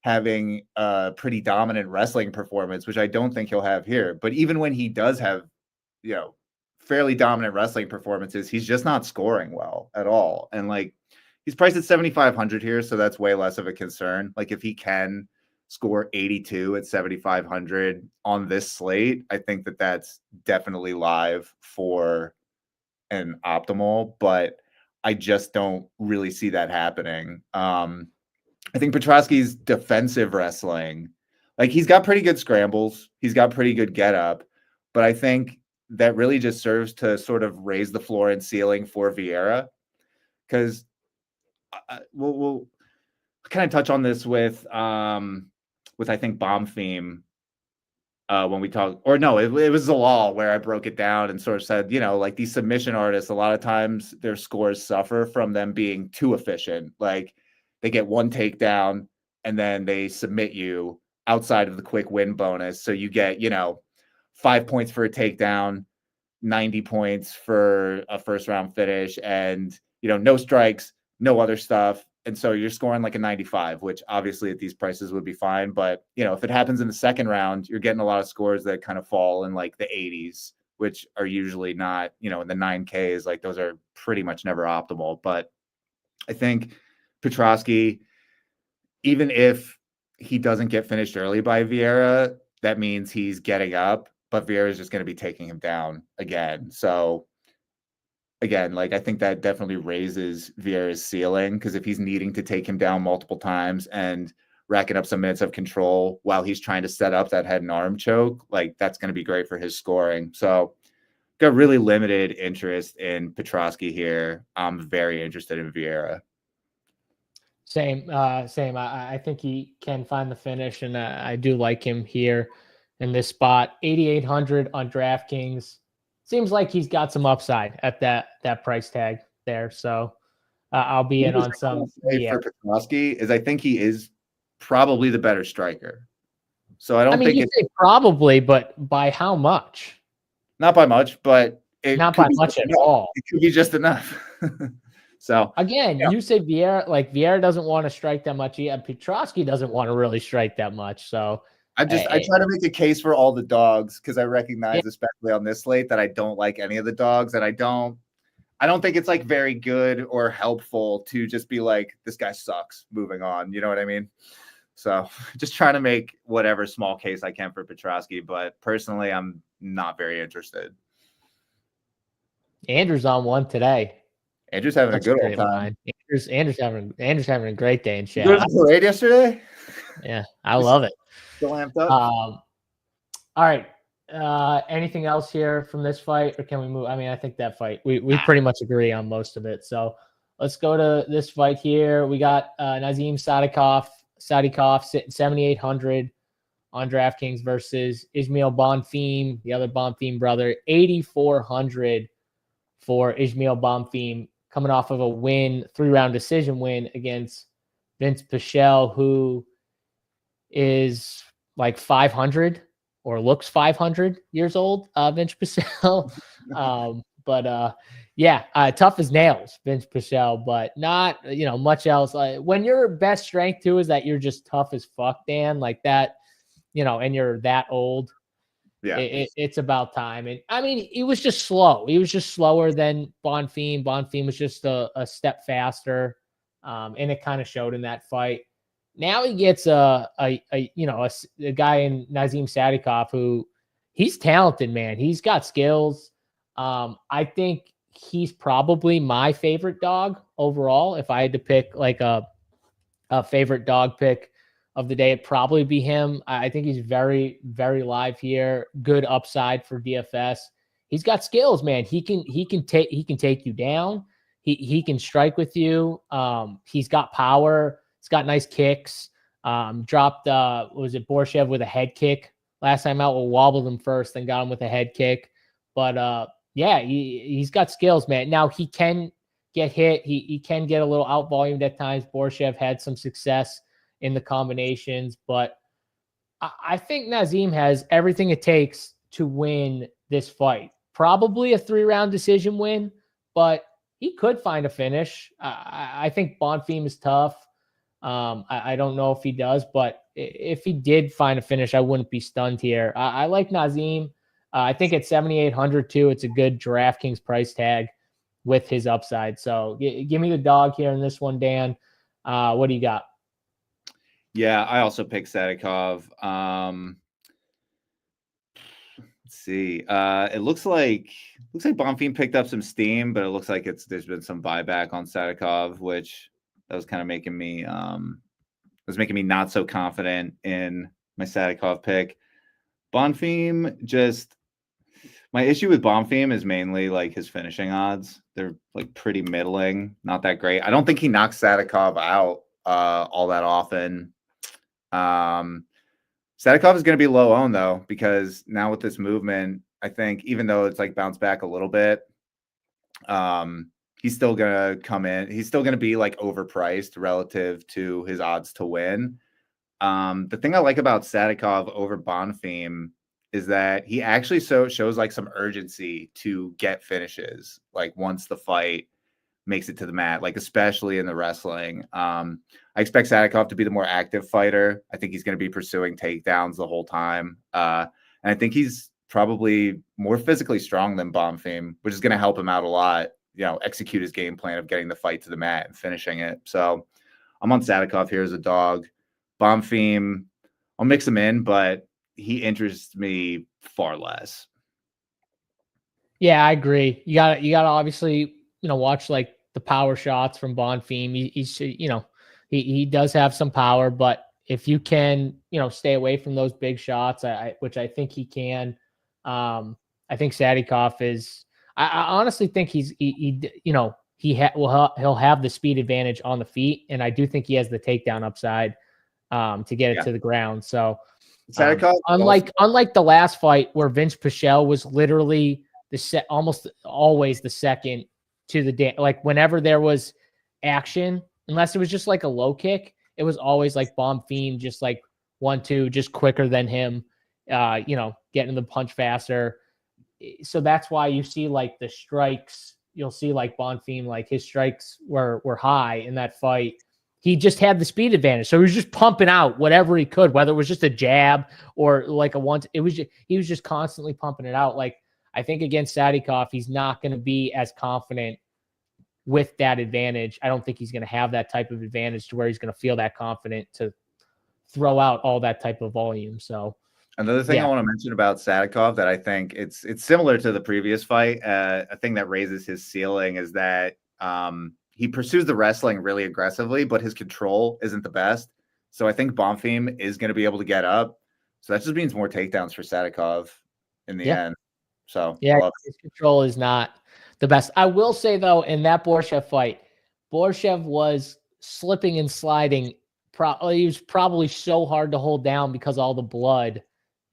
having a pretty dominant wrestling performance, which I don't think he'll have here, but even when he does have, fairly dominant wrestling performances, he's just not scoring well at all. And like, he's priced at 7,500 here, so that's way less of a concern. Like, if he can score 82 at 7,500 on this slate, I think that that's definitely live for an optimal, but I just don't really see that happening. I think Petroski's defensive wrestling, like, he's got pretty good scrambles, he's got pretty good get up, but I think that really just serves to sort of raise the floor and ceiling for Vieira, because we'll kind of touch on this with I think Bonfim when we talk, or no, it was Zalal where I broke it down and sort of said, like, these submission artists, a lot of times their scores suffer from them being too efficient. Like, they get 1 takedown and then they submit you outside of the quick win bonus. So you get, 5 points for a takedown, 90 points for a first round finish, and, no strikes, no other stuff. And so you're scoring like a 95, which obviously at these prices would be fine. But, if it happens in the second round, you're getting a lot of scores that kind of fall in like the 80s, which are usually not, in the 9Ks. Like, those are pretty much never optimal. But I think Petroski, even if he doesn't get finished early by Vieira, that means he's getting up, but Vieira is just going to be taking him down again. So again, like, I think that definitely raises Vieira's ceiling, because if he's needing to take him down multiple times and racking up some minutes of control while he's trying to set up that head and arm choke, like, that's going to be great for his scoring. So got really limited interest in Petroski here. I'm very interested in Vieira. Same. I think he can find the finish, and I do like him here in this spot. 8,800 on DraftKings. Seems like he's got some upside at that price tag there. So I'll be in on some. For Petroski is I think he is probably the better striker. So I don't think you say probably, but by how much? Not by much, but not by much at all. It could be just enough. So again, you say Vieira doesn't want to strike that much. Yeah, Petroski doesn't want to really strike that much. So I try to make a case for all the dogs, because I recognize, especially on this slate, that I don't like any of the dogs, and I don't think it's like very good or helpful to just be like, this guy sucks, moving on. You know what I mean? So just trying to make whatever small case I can for Petroski, but personally, I'm not very interested. Andrew's on one today. Andrew's having a good old time. Andrew's having a great day in chat. You were parade yesterday? Yeah, I love it. Still amped up. All right. Anything else here from this fight, or can we move? I mean, I think that fight we pretty much agree on most of it. So let's go to this fight here. We got Nazim Sadikov sitting 7,800 on DraftKings versus Ismail Bonfim, the other Bonfim brother, 8,400 for Ismail Bonfim, coming off of a win, 3-round decision win against Vince Pichel, who is like 500 or looks 500 years old, Vince Pichel. Tough as nails, Vince Pichel, but not, much else. When your best strength too is that you're just tough as fuck, Dan, like that, and you're that old. Yeah, it's about time. And I mean, he was just slow. He was just slower than Bonfim. Bonfim was just a step faster. And it kind of showed in that fight. Now he gets a guy in Nazim Sadikov who he's talented, man. He's got skills. I think he's probably my favorite dog overall. If I had to pick like a favorite dog pick of the day, it'd probably be him. I think he's very, very live here. Good upside for DFS. He's got skills, man. He can take you down. He can strike with you. He's got power. He's got nice kicks. Dropped was it Borshev with a head kick last time out? We'll wobbled him first, then got him with a head kick. But yeah, he's got skills, man. Now he can get hit. He can get a little out volumed at times. Borshev had some success in the combinations, but I think Nazim has everything it takes to win this fight. Probably a 3-round decision win, but he could find a finish. I think Bonfim is tough. I don't know if he does, but if he did find a finish, I wouldn't be stunned here. I like Nazim. I think at 7,800 too, it's a good DraftKings price tag with his upside. So give me the dog here in this one, Dan. What do you got? Yeah, I also picked Sadikov. Let's see. It looks like Bonfim picked up some steam, but it looks like there's been some buyback on Sadikov, which that was kind of making me not so confident in my Sadikov pick. Bonfim, my issue with Bonfim is mainly like his finishing odds. They're like pretty middling, not that great. I don't think he knocks Sadikov out all that often. Sadikov is going to be low owned though, because now with this movement, I think even though it's like bounced back a little bit, he's still going to come in. He's still going to be like overpriced relative to his odds to win. The thing I like about Sadikov over Bonfim is that he actually shows like some urgency to get finishes, like once the fight makes it to the mat, like especially in the wrestling. I expect Sadikov to be the more active fighter. I think he's going to be pursuing takedowns the whole time. And I think he's probably more physically strong than Bonfim, which is going to help him out a lot, execute his game plan of getting the fight to the mat and finishing it. So I'm on Sadikov here as a dog. Bonfim, I'll mix him in, but he interests me far less. Yeah, I agree. You got to obviously, watch like the power shots from Bonfim. He does have some power, but if you can, stay away from those big shots, which I think he can. I think Sadikov is. I honestly think he'll have the speed advantage on the feet, and I do think he has the takedown upside to get it to the ground. So, unlike the last fight where Vince Pichel was literally almost always the second to the like whenever there was action, unless it was just like a low kick, it was always like Bonfim just like 1-2, just quicker than him, getting the punch faster. So that's why you see like the strikes, you'll see like Bonfim, like his strikes were high in that fight. He just had the speed advantage. So he was just pumping out whatever he could, whether it was just a jab or like he was just constantly pumping it out. Like, I think against Sadikov, he's not going to be as confident with that advantage. I don't think he's going to have that type of advantage to where he's going to feel that confident to throw out all that type of volume. So another thing I want to mention about Sadikov that I think it's similar to the previous fight. A thing that raises his ceiling is that he pursues the wrestling really aggressively, but his control isn't the best. So I think Bonfim is going to be able to get up. So that just means more takedowns for Sadikov in the end. So yeah, his control is not the best. I will say though, in that Borshev fight, Borshev was slipping and sliding. He was probably so hard to hold down because all the blood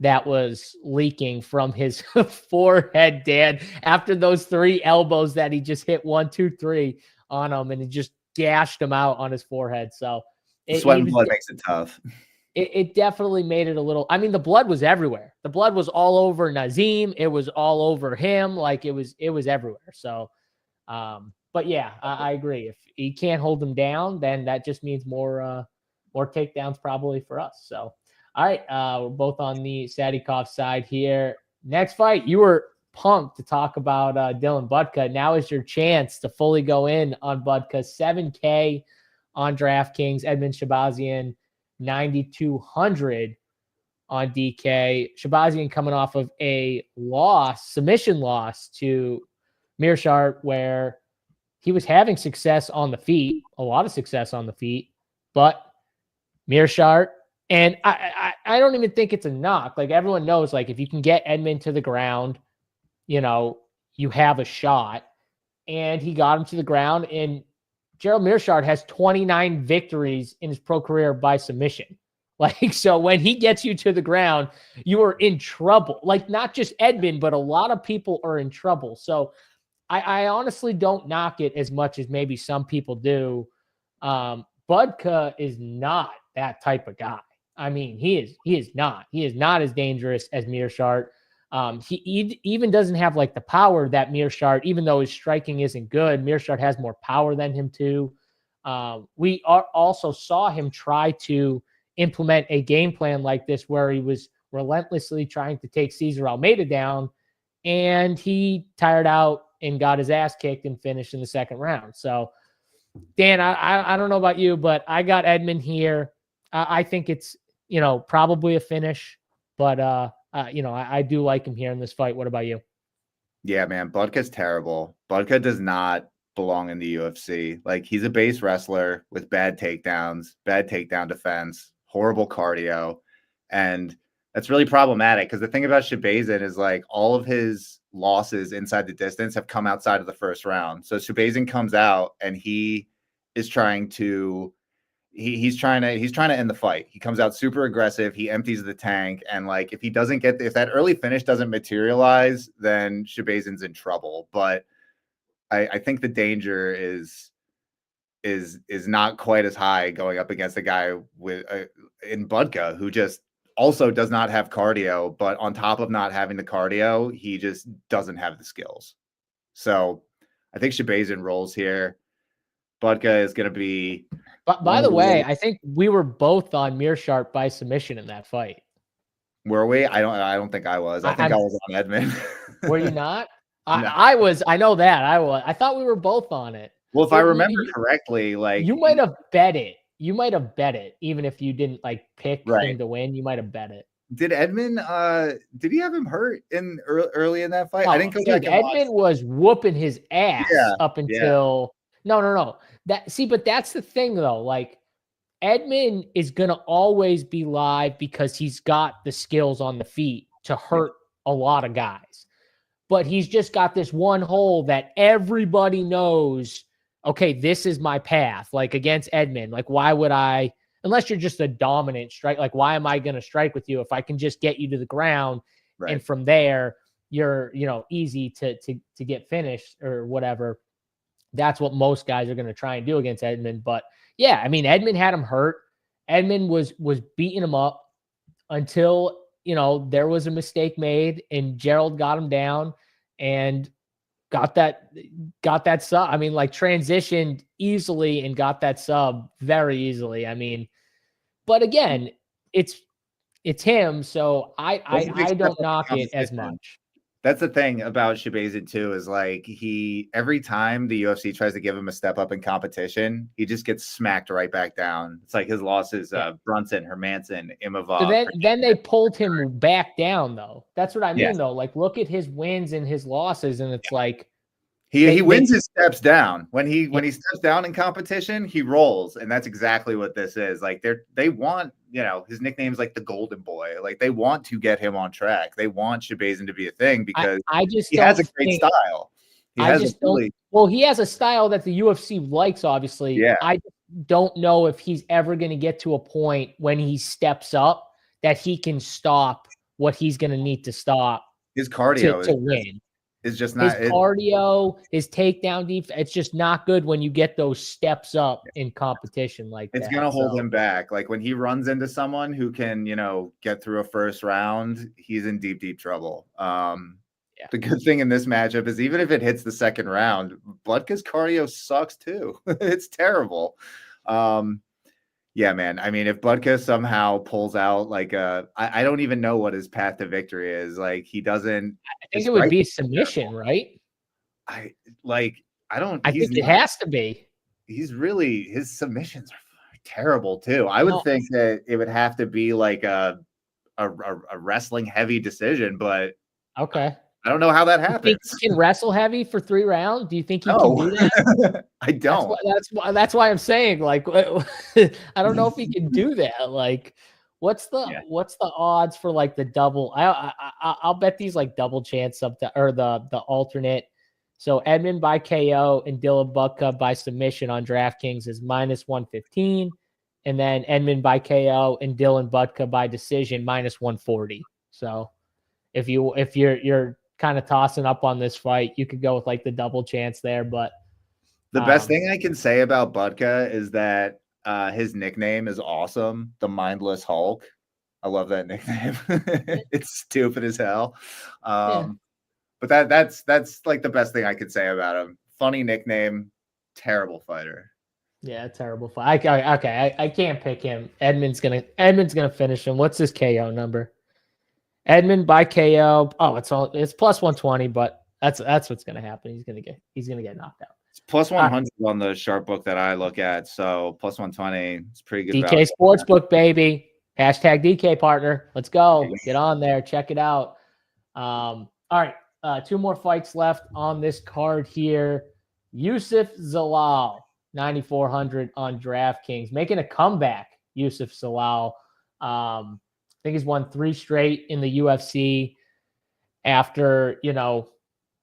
that was leaking from his forehead, Dan, after those 3 elbows that he just hit 1, 2, 3 on him, and it just gashed him out on his forehead. So sweat and blood makes it tough. It definitely made it a little. I mean, the blood was everywhere. The blood was all over Nazim. It was all over him. Like it was everywhere. So, but yeah, I agree. If he can't hold him down, then that just means more takedowns probably for us. So, all right, we're both on the Sadikov side here. Next fight, you were pumped to talk about Dylan Budka. Now is your chance to fully go in on Budka. $7K on DraftKings. Edmund Shabazian 9,200 on DK. Shabazian coming off of a submission loss to Mearshart, where he was having success on the feet, a lot of success on the feet, but Mearshart, and I don't even think it's a knock. Like, everyone knows, like, if you can get Edmund to the ground, you know, you have a shot. And he got him to the ground, and Gerald Mearshart has 29 victories in his pro career by submission. Like, so when he gets you to the ground, you are in trouble. Like, not just Edmund, but a lot of people are in trouble. So I honestly don't knock it as much as maybe some people do. Budka is not that type of guy. I mean, he is not. He is not as dangerous as Mearshart. He even doesn't have like the power that Mearshart, even though his striking isn't good. Mearshart has more power than him too. We also saw him try to implement a game plan like this, where he was relentlessly trying to take Cesar Almeida down, and he tired out and got his ass kicked and finished in the second round. So, Dan, I don't know about you, but I got Edmund here. I think it's, probably a finish, but I do like him here in this fight. What about you? Yeah, man, Budka's terrible. Budka does not belong in the UFC. Like, he's a base wrestler with bad takedowns, bad takedown defense, horrible cardio, and that's really problematic, because the thing about Shabazian is, like, all of his losses inside the distance have come outside of the first round. So Shabazian comes out and he is trying to he's trying to end the fight. He comes out super aggressive. He empties the tank, and like, if that early finish doesn't materialize, then Shabazian's in trouble. But I think the danger is not quite as high going up against a guy with in Budka, who just also does not have cardio, but on top of not having the cardio, he just doesn't have the skills. So I think Shabazian rolls here. Budka is going to be. But by the way, I think we were both on Mearshart by submission in that fight. Were we? I don't think I was. I think I was on Edmund. Were you not? No. I was. I know that I was. I thought we were both on it. Well, if I remember correctly, like, you might have bet it. You might have bet it, even if you didn't like pick him to win. You might have bet it. Did Edmund? Did he have him hurt in early in that fight? Oh, I didn't go back. Edmund was whooping his ass up until no. But that's the thing though. Like, Edmund is gonna always be live because he's got the skills on the feet to hurt a lot of guys. But he's just got this one hole that everybody knows. Okay, this is my path. Like, against Edmund, like, why would I? Unless you're just a dominant strike, like, why am I going to strike with you if I can just get you to the ground, and from there you're, easy to get finished or whatever. That's what most guys are going to try and do against Edmund. But yeah, I mean, Edmund had him hurt. Edmund was beating him up until, there was a mistake made and Gerald got him down and got that sub. I mean, like, transitioned easily and got that sub very easily. I mean, but again, it's him. So I don't knock it as much. That's the thing about Shabazian too, is like, every time the UFC tries to give him a step up in competition, he just gets smacked right back down. It's like his losses, Brunson, Hermanson, Imavov. So then they pulled him back down though. That's what I mean though. Like, look at his wins and his losses, and it's like, he wins his steps down. When he steps down in competition, he rolls, and that's exactly what this is. Like, they want, his nickname's like the Golden Boy. Like, they want to get him on track. They want Shabazian to be a thing because he has a great style. He has a style that the UFC likes, obviously. Yeah. I don't know if he's ever going to get to a point when he steps up that he can stop what he's going to need to stop. His cardio to win. It's just not his cardio, his takedown defense. It's just not good when you get those steps up in competition like that. It's going to hold him back. Like, when he runs into someone who can, get through a first round, he's in deep, deep trouble. The good thing in this matchup is, even if it hits the second round, Budka's cardio sucks too. It's terrible. Yeah, man. I mean, if Budka somehow pulls out like I don't even know what his path to victory is. Like, he doesn't. I think it would be submission, right? I think it has to be. His submissions are terrible too. I would No. think that it would have to be like a wrestling heavy decision, but Okay. I don't know how that You think happens. he can wrestle heavy for 3 rounds? Do you think he can No, do that? I don't. That's why I'm saying, like, I don't know if he can do that. Like, what's Yeah. the odds for like the double? I'll bet these like double chance or the alternate. So Edmund by KO and Dylan Budka by submission on DraftKings is -115, and then Edmund by KO and Dylan Budka by decision -140. So if you're kind of tossing up on this fight, you could go with like the double chance there. But The best thing I can say about Budka is that his nickname is awesome, the Mindless Hulk. I love that nickname. It's stupid as hell. But that's like the best thing I could say about him. Funny nickname, terrible fighter. Yeah, terrible fight. I can't pick him. Edmund's gonna finish him. What's his KO number? Edmund by KO. Oh, it's plus 120, but that's what's gonna happen. He's gonna get knocked out. It's plus 100 on the sharp book that I look at. So plus 120. It's pretty good. DK Sportsbook, baby. Hashtag DK partner. Let's go. Get on there. Check it out. All right. 2 more fights left on this card here. Yusuf Zalal, 9,400 on DraftKings, making a comeback. Yusuf Zalal. I think he's won 3 straight in the UFC after,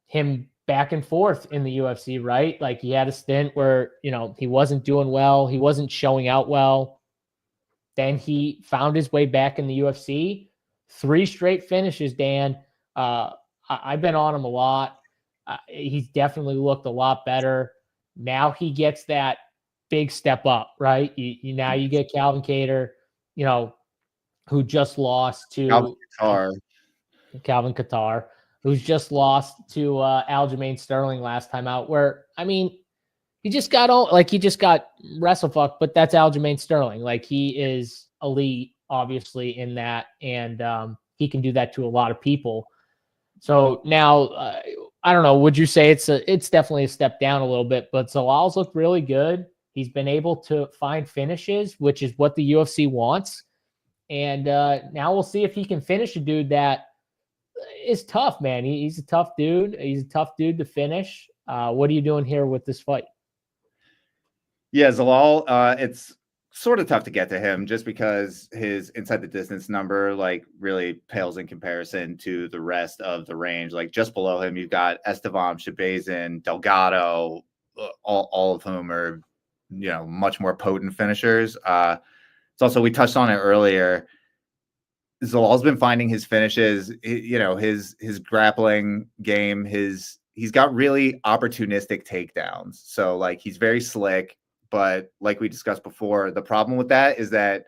him back and forth in the UFC, right? Like he had a stint where, he wasn't doing well. He wasn't showing out well. Then he found his way back in the UFC. 3 straight finishes, Dan. I've been on him a lot. He's definitely looked a lot better. Now he gets that big step up, right? Now you get Calvin Kattar, who just lost to Calvin Kattar, who's just lost to Aljamain Sterling last time out, where, he just got WrestleFuck, but that's Aljamain Sterling. Like, he is elite, obviously, in that, and he can do that to a lot of people. So now, I don't know, would you say it's definitely a step down a little bit, but Zalal's looked really good. He's been able to find finishes, which is what the UFC wants. And now we'll see if he can finish a dude that is tough, man. He's a tough dude. He's a tough dude to finish. What are you doing here with this fight? Yeah, Zalal, it's sort of tough to get to him just because his inside the distance number like really pales in comparison to the rest of the range. Like just below him, you've got Estheban, Shabazian, Delgado, all of whom are, much more potent finishers. It's also, we touched on it earlier, Zalal's been finding his finishes, his grappling game, he's got really opportunistic takedowns. So like he's very slick. But like we discussed before, the problem with that is that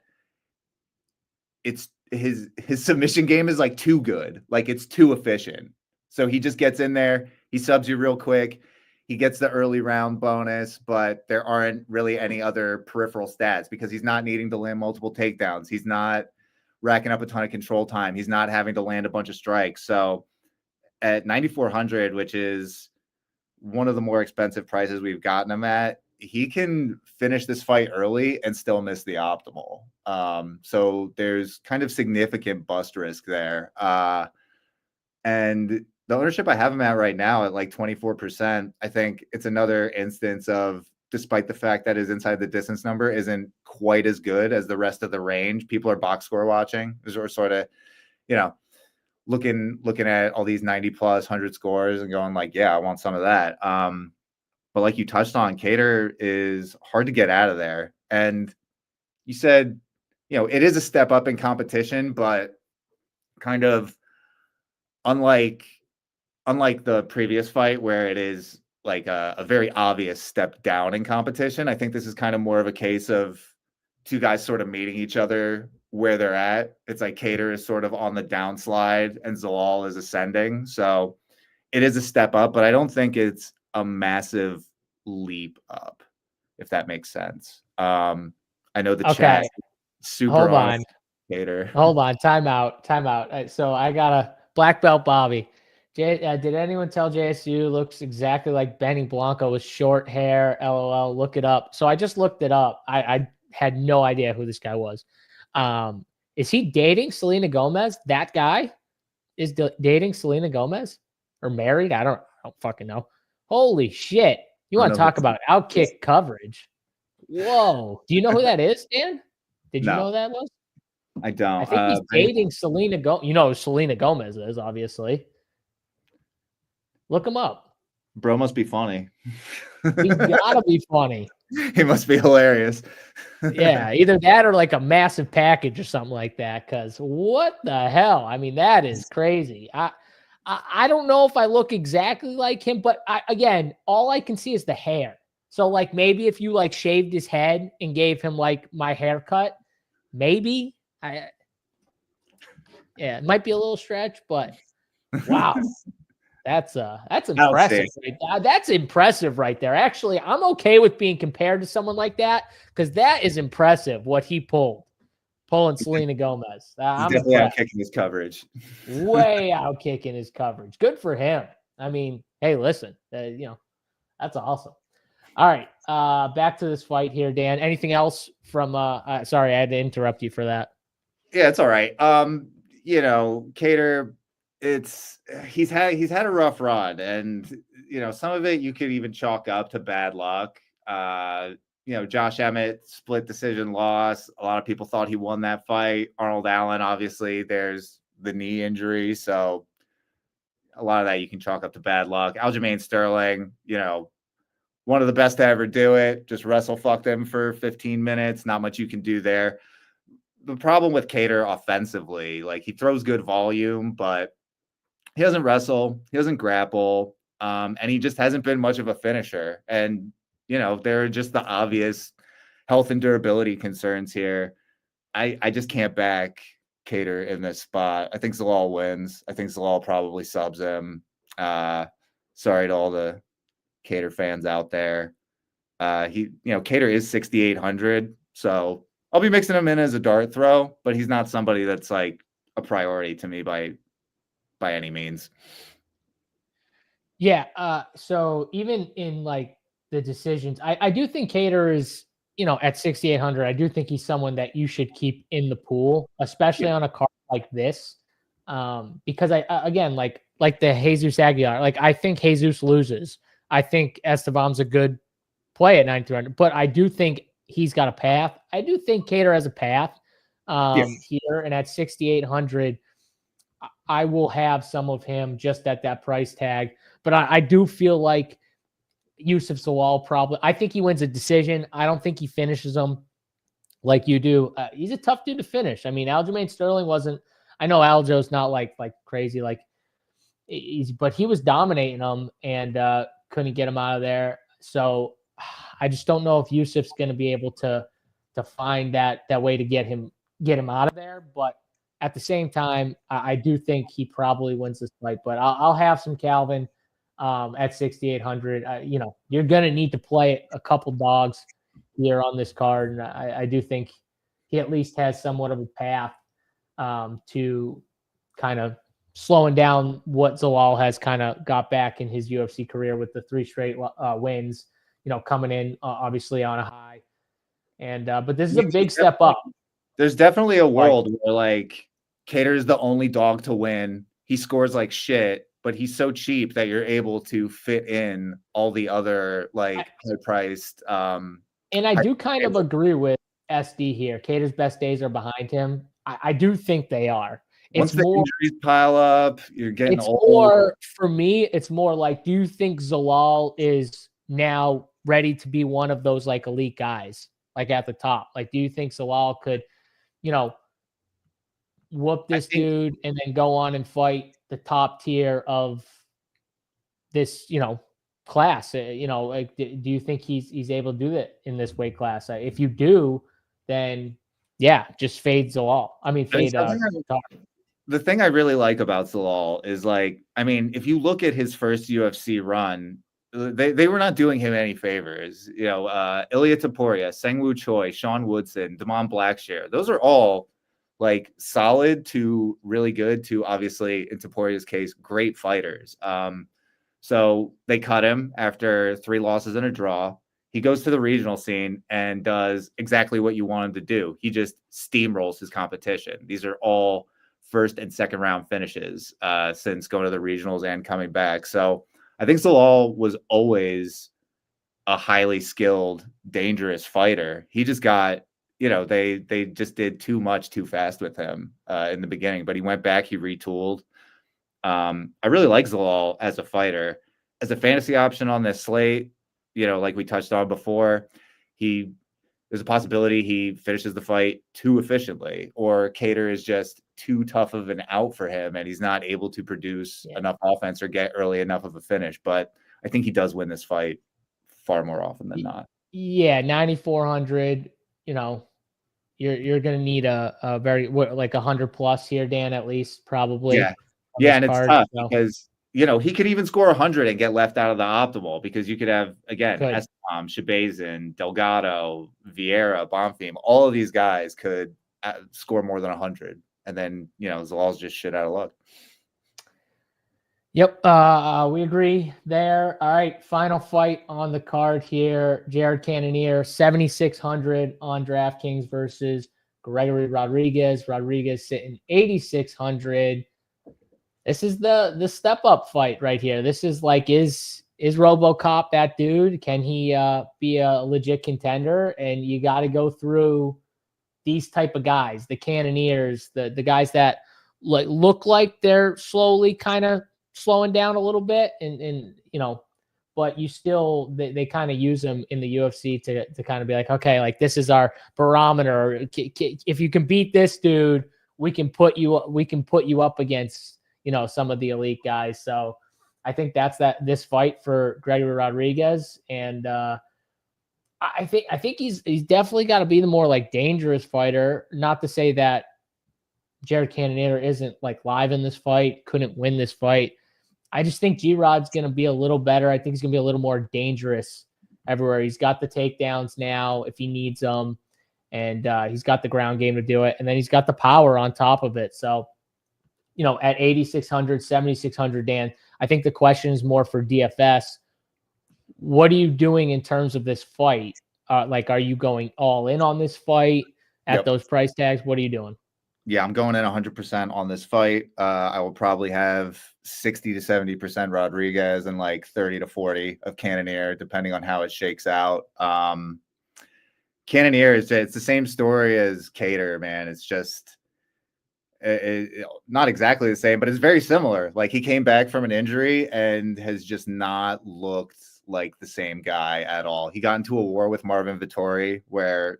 it's his submission game is like too good. Like it's too efficient. So he just gets in there, he subs you real quick, he gets the early round bonus, but there aren't really any other peripheral stats because he's not needing to land multiple takedowns. He's not racking up a ton of control time. He's not having to land a bunch of strikes. So at 9,400, which is one of the more expensive prices we've gotten him at, he can finish this fight early and still miss the optimal. So there's kind of significant bust risk there. And the ownership I have him at right now at like 24%, I think it's another instance of, despite the fact that his inside the distance number isn't quite as good as the rest of the range, people are box score watching. We're sort of, looking at all these 90 plus 100 scores and going like, yeah, I want some of that. But like you touched on, Kattar is hard to get out of there. And you said, it is a step up in competition, but kind of unlike the previous fight where it is like a very obvious step down in competition. I think this is kind of more of a case of 2 guys sort of meeting each other where they're at. It's like Kattar is sort of on the downslide and Zalal is ascending. So it is a step up, but I don't think it's a massive leap up, if that makes sense. I know the chat super. Hold on. Kattar. Hold on. Time out. So I got a black belt Bobby. Did anyone tell JSU looks exactly like Benny Blanco with short hair? LOL. Look it up. So I just looked it up. I had no idea who this guy was. Is he dating Selena Gomez? That guy is dating Selena Gomez or married? I don't fucking know. Holy shit. You want to talk about outkick coverage? Whoa. Do you know who that is, Dan? Did you know who that was? I don't. I think he's dating Selena Gomez. You know who Selena Gomez is, obviously. Look him up. Bro must be funny. He's gotta be funny. He must be hilarious. Yeah, either that or like a massive package or something like that. Because what the hell? I mean, that is crazy. I don't know if I look exactly like him, but again, all I can see is the hair. So like maybe if you like shaved his head and gave him like my haircut, maybe yeah, it might be a little stretch, but wow. That's impressive. Right? That's impressive right there. Actually, I'm okay with being compared to someone like that because that is impressive what he pulling Selena Gomez. I'm definitely out kicking his coverage. Way out kicking his coverage. Good for him. I mean, hey, listen, that's awesome. All right, back to this fight here, Dan. Anything else from? Sorry, I had to interrupt you for that. Yeah, it's all right. Kattar. He's had a rough run, and some of it you could even chalk up to bad luck. Josh Emmett split decision loss. A lot of people thought he won that fight. Arnold Allen, obviously, there's the knee injury, so a lot of that you can chalk up to bad luck. Aljamain Sterling, one of the best to ever do it. Just wrestle fucked him for 15 minutes. Not much you can do there. The problem with Kattar offensively, like he throws good volume, but he doesn't wrestle, he doesn't grapple, and he just hasn't been much of a finisher. And, there are just the obvious health and durability concerns here. I just can't back Kattar in this spot. I think Zalal wins. I think Zalal probably subs him. Sorry to all the Kattar fans out there. Kattar is 6,800, so I'll be mixing him in as a dart throw, but he's not somebody that's like a priority to me by any means. Yeah. So even in like the decisions, I do think Kattar is, at 6,800, I do think he's someone that you should keep in the pool, especially on a card like this. Because again, like the Jesus Aguiar, like I think Jesus loses. I think Estheban's a good play at 9,300, but I do think he's got a path. I do think Kattar has a path here, and at 6,800, I will have some of him just at that price tag. But I do feel like Youssef Zalal probably. I think he wins a decision. I don't think he finishes them like you do. He's a tough dude to finish. I mean, Aljamain Sterling wasn't. I know Aljo's not like crazy, but he was dominating them and couldn't get him out of there. So I just don't know if Youssef's going to be able to find that way to get him out of there. But at the same time, I do think he probably wins this fight. But I'll have some Calvin at 6,800. You're going to need to play a couple dogs here on this card. And I do think he at least has somewhat of a path to kind of slowing down what Zalal has kind of got back in his UFC career with the 3 straight wins, coming in obviously on a high. And but this is a big step up. There's definitely a world where like Kattar is the only dog to win. He scores like shit, but he's so cheap that you're able to fit in all the other high-priced. And I do kind of agree with SD here. Kattar's best days are behind him. I do think they are. Once the injuries pile up, you're getting old. More, for me, it's more like, do you think Zalal is now ready to be one of those like elite guys, like at the top? Like, do you think Zalal could, whoop this dude and then go on and fight the top tier of this, class? Do you think he's able to do that in this weight class? If you do, then yeah, just fade Zalal. I mean, fade. The thing I really like about Zalal is if you look at his first UFC run, they were not doing him any favors. Ilia Topuria, Seungwoo Choi, Sean Woodson, Damon Blackshear. Those are all solid to really good to, obviously in Topuria's case, great fighters. So they cut him after 3 losses and a draw. He goes to the regional scene and does exactly what you want him to do. He just steamrolls his competition. These are all first and second round finishes since going to the regionals and coming back. So I think Zalal was always a highly skilled, dangerous fighter. He just got, they just did too much too fast with him in the beginning, but he went back, he retooled. I really like Zalal as a fighter. As a fantasy option on this slate, like we touched on before, there's a possibility he finishes the fight too efficiently, or Kattar is just too tough of an out for him and he's not able to produce enough offense or get early enough of a finish. But I think he does win this fight far more often than not. Yeah, 9,400, you're going to need a very, like 100 plus here, Dan, at least, probably. Yeah, and it's tough because he could even score 100 and get left out of the optimal, because you could have, again, Estheban, Shabazian, Delgado, Vieira, Bonfim, all of these guys could score more than 100. And then, Zalal's just shit out of luck. Yep, we agree there. All right, final fight on the card here. Jared Cannonier, 7,600 on DraftKings versus Gregory Rodrigues. Rodrigues sitting 8,600. This is the step up fight right here. This is like, is RoboCop that dude? Can he be a legit contender? And you got to go through these type of guys, the Cannoniers, the guys that look like they're slowly kind of slowing down a little bit, and but you still, they kind of use them in the UFC to kind of be like, okay, like this is our barometer. If you can beat this dude, we can put you up against some of the elite guys. So I think that's this fight for Gregory Rodrigues, and I think he's definitely got to be the more like dangerous fighter. Not to say that Jared Cannonier isn't like live in this fight, couldn't win this fight. I just think G-Rod's going to be a little better. I think he's going to be a little more dangerous everywhere. He's got the takedowns now if he needs them, and he's got the ground game to do it, and then he's got the power on top of it. So, at 8,600, 7,600, Dan, I think the question is more for DFS. What are you doing in terms of this fight? Are you going all in on this fight at those price tags? What are you doing? Yeah, I'm going in 100% on this fight. I will probably have 60 to 70% Rodrigues and like 30 to 40 of Cannonier, depending on how it shakes out. Cannonier it's the same story as Kattar, man. It's just not exactly the same, but it's very similar. Like, he came back from an injury and has just not looked like the same guy at all. He got into a war with Marvin Vettori where,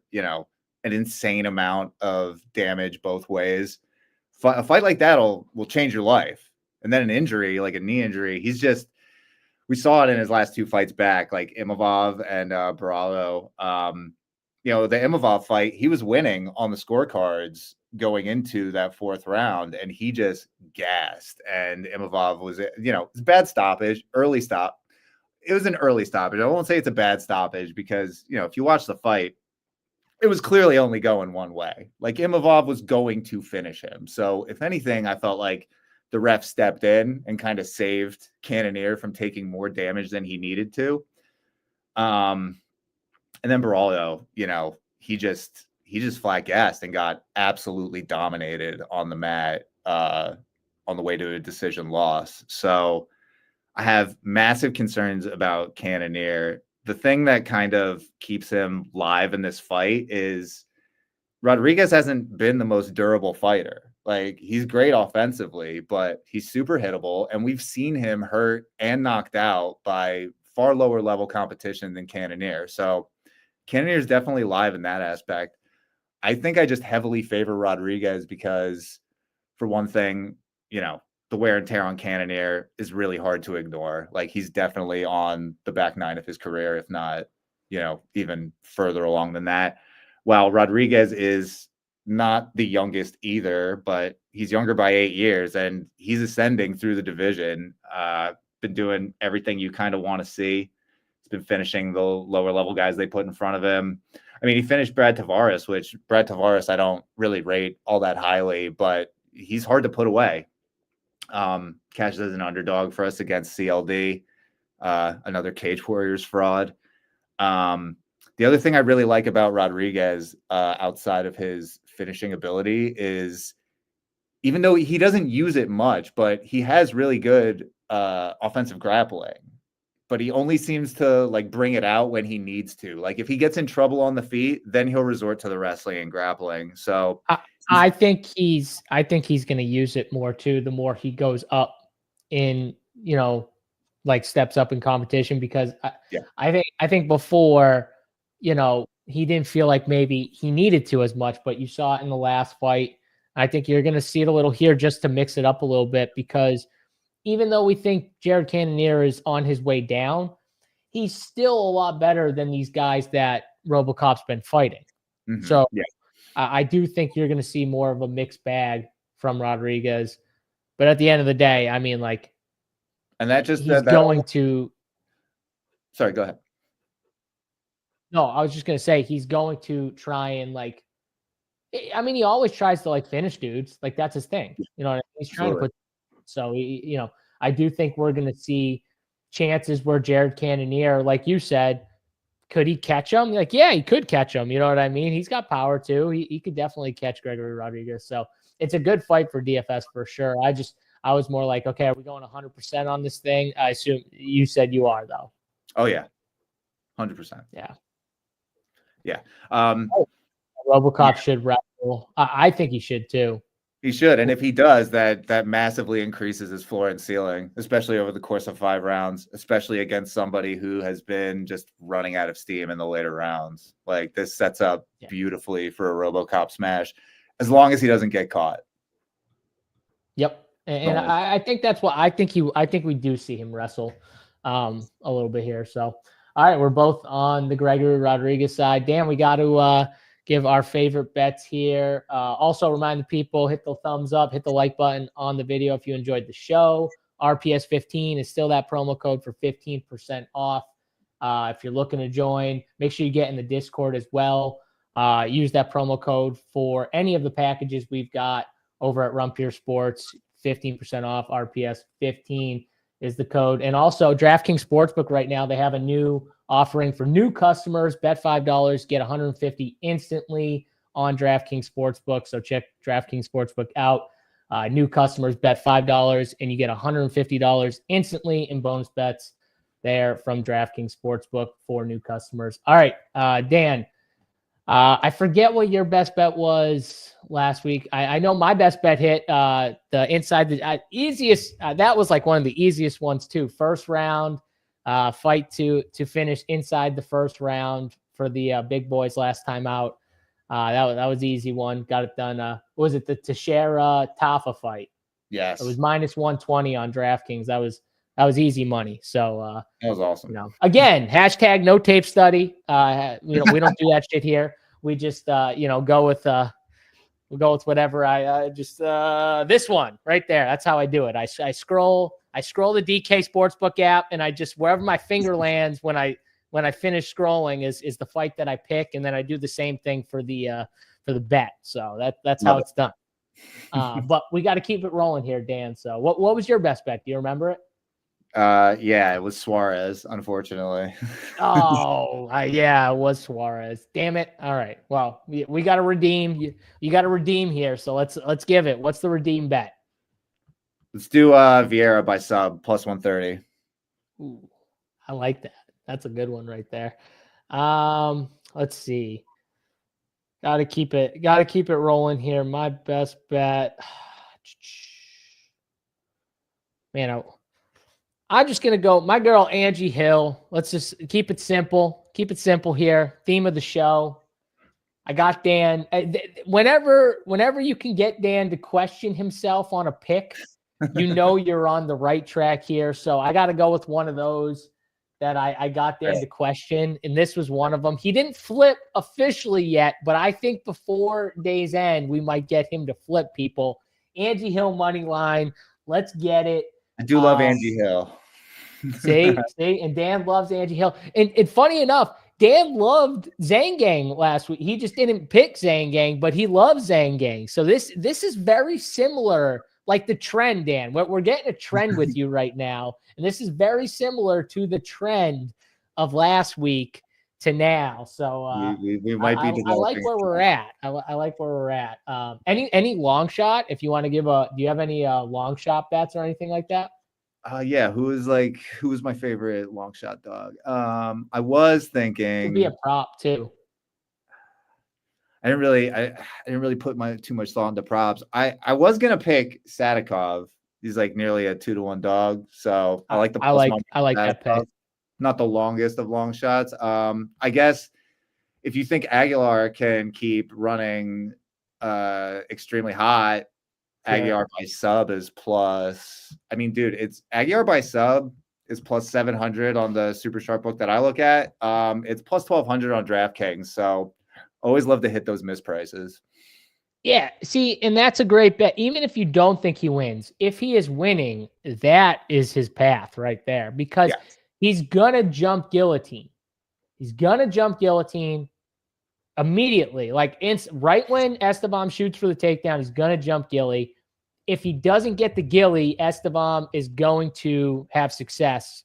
an insane amount of damage both ways. A fight like that will change your life. And then an injury, like a knee injury, we saw it in his last two fights back, like Imavov and Baralo. The Imavov fight, he was winning on the scorecards going into that fourth round, and he just gassed. And Imavov was, it's a bad stoppage, early stop. It was an early stoppage. I won't say it's a bad stoppage because, if you watch the fight, it was clearly only going one way. Like, Imavov was going to finish him. So if anything, I felt like the ref stepped in and kind of saved Cannonier from taking more damage than he needed to. And then Baralo, he just flat gassed and got absolutely dominated on the mat on the way to a decision loss. So I have massive concerns about Cannonier. The thing that kind of keeps him live in this fight is Rodrigues hasn't been the most durable fighter. Like, he's great offensively, but he's super hittable, and we've seen him hurt and knocked out by far lower level competition than Cannonier. So Cannonier is definitely live in that aspect. I think I just heavily favor Rodrigues because, for one thing, the wear and tear on Cannonier is really hard to ignore. Like, he's definitely on the back nine of his career, if not, even further along than that. While Rodrigues is not the youngest either, but he's younger by 8 years and he's ascending through the division. Been doing everything you kind of want to see. He's been finishing the lower level guys they put in front of him. I mean, he finished Brad Tavares, which Brad Tavares I don't really rate all that highly, but he's hard to put away. Cashes as an underdog for us against CLD, another Cage Warriors fraud. The other thing I really like about Rodrigues, outside of his finishing ability, is even though he doesn't use it much, but he has really good offensive grappling. But he only seems to like bring it out when he needs to. Like if he gets in trouble on the feet, then he'll resort to the wrestling and grappling. So I think he's going to use it more too, the more he goes up in, like steps up in competition, because I think before, he didn't feel like maybe he needed to as much, but you saw it in the last fight. I think you're going to see it a little here just to mix it up a little bit, because even though we think Jared Cannonier is on his way down, he's still a lot better than these guys that RoboCop's been fighting. Mm-hmm. So I do think you're going to see more of a mixed bag from Rodrigues. But at the end of the day, I mean, like, and that just he's going to. Sorry, go ahead. No, I was just going to say he's going to try and like. I mean, he always tries to like finish dudes. Like that's his thing. You know, he's trying to put. So I do think we're going to see chances where Jared Cannonier, like you said, could he catch him? Like, yeah, he could catch him. You know what I mean? He's got power too. He could definitely catch Gregory Rodrigues. So it's a good fight for DFS for sure. I was more like, okay, are we going 100% on this thing? I assume you said you are though. Oh yeah. 100%. Yeah. Yeah. RoboCop should wrestle. I think he should too. He should, and if he does, that massively increases his floor and ceiling, especially over the course of 5 rounds, especially against somebody who has been just running out of steam in the later rounds. Like this sets up beautifully for a RoboCop smash, as long as he doesn't get caught. Yep, and I think that's what I think we do see him wrestle a little bit here. So, all right, we're both on the Gregory Rodrigues side. Dan, we got to give our favorite bets here. Also remind the people, hit the thumbs up, hit the like button on the video if you enjoyed the show. RPS15 is still that promo code for 15% off. If you're looking to join, make sure you get in the Discord as well. Use that promo code for any of the packages we've got over at Rumpier Sports. 15% off. RPS15 is the code. And also DraftKings Sportsbook right now, they have a new offering for new customers. Bet $5, get $150 instantly on DraftKings Sportsbook. So check DraftKings Sportsbook out. New customers bet $5 and you get $150 instantly in bonus bets there from DraftKings Sportsbook for new customers. All right, Dan, I forget what your best bet was last week. I know my best bet hit the inside the easiest. That was like one of the easiest ones too. First round fight to finish inside the first round for the big boys last time out. That was the easy one. Got it done. What was it, the Teixeira Tafa fight? Yes. It was -120 on DraftKings. That was easy money. So that was awesome. Again, hashtag no tape study. We don't do that shit here. We just go with whatever. I just this one right there. That's how I do it. I scroll the DK Sportsbook app, and I just, wherever my finger lands when I finish scrolling is the fight that I pick, and then I do the same thing for the bet. So that's how it's done. But we got to keep it rolling here, Dan. So what was your best bet? Do you remember it? Yeah, it was Suarez, unfortunately. Yeah, it was Suarez. Damn it. All right. Well, we got to redeem. You got to redeem here. So let's give it. What's the redeem bet? Let's do Vieira by sub +130. Ooh, I like that. That's a good one right there. Let's see. Got to keep it rolling here. My best bet. Man, I'm just going to go my girl, Angie Hill. Let's just keep it simple. Keep it simple here. Theme of the show. I got Dan. Whenever you can get Dan to question himself on a pick, you're on the right track here. So I got to go with one of those that I got Dan to question. And this was one of them. He didn't flip officially yet, but I think before day's end, we might get him to flip, people. Angie Hill money line. Let's get it. I do love Angie Hill. see, and Dan loves Angie Hill. And funny enough, Dan loved Zangang last week. He just didn't pick Zangang, but he loves Zangang. So this is very similar, like the trend, Dan. We're getting a trend with you right now, and this is very similar to the trend of last week to now. So we might be I like where we're at. I like where we're at. Any long shot? If you want to give do you have any long shot bets or anything like that? Yeah. Who was my favorite long shot dog? I was thinking it could be a prop too. I didn't really put too much thought into props. I was gonna pick Sadikov. He's like nearly a 2-to-1 dog. So I like I like that pick. Not the longest of long shots. I guess if you think Aguilar can keep running extremely hot, sure. Aguiar by sub is plus. I mean, dude, it's Aguiar by sub is plus 700 on the Super Sharp book that I look at. It's plus 1200 on DraftKings. So always love to hit those misprices. Yeah, see, and that's a great bet. Even if you don't think he wins, if he is winning, that is his path right there, because he's gonna jump guillotine. He's gonna jump guillotine immediately, like right when Estheban shoots for the takedown. He's gonna jump gilly. If he doesn't get the gilly, Estheban is going to have success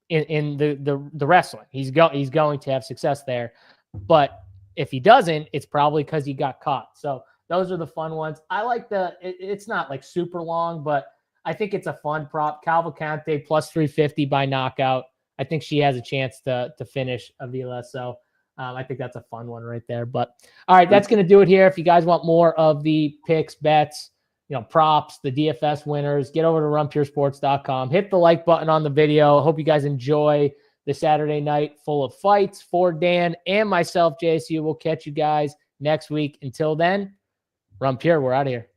in the wrestling. He's going to have success there, but if he doesn't, it's probably because he got caught. So those are the fun ones. I like it's not like super long, but I think it's a fun prop. Cavalcante plus 350 by knockout. I think she has a chance to finish Avila. So I think that's a fun one right there. But all right, that's going to do it here. If you guys want more of the picks, bets, props, the DFS winners, get over to runpuresports.com. Hit the like button on the video. I hope you guys enjoy the Saturday night full of fights. For Dan and myself, JSU, we'll catch you guys next week. Until then, Run Pure, we're out of here.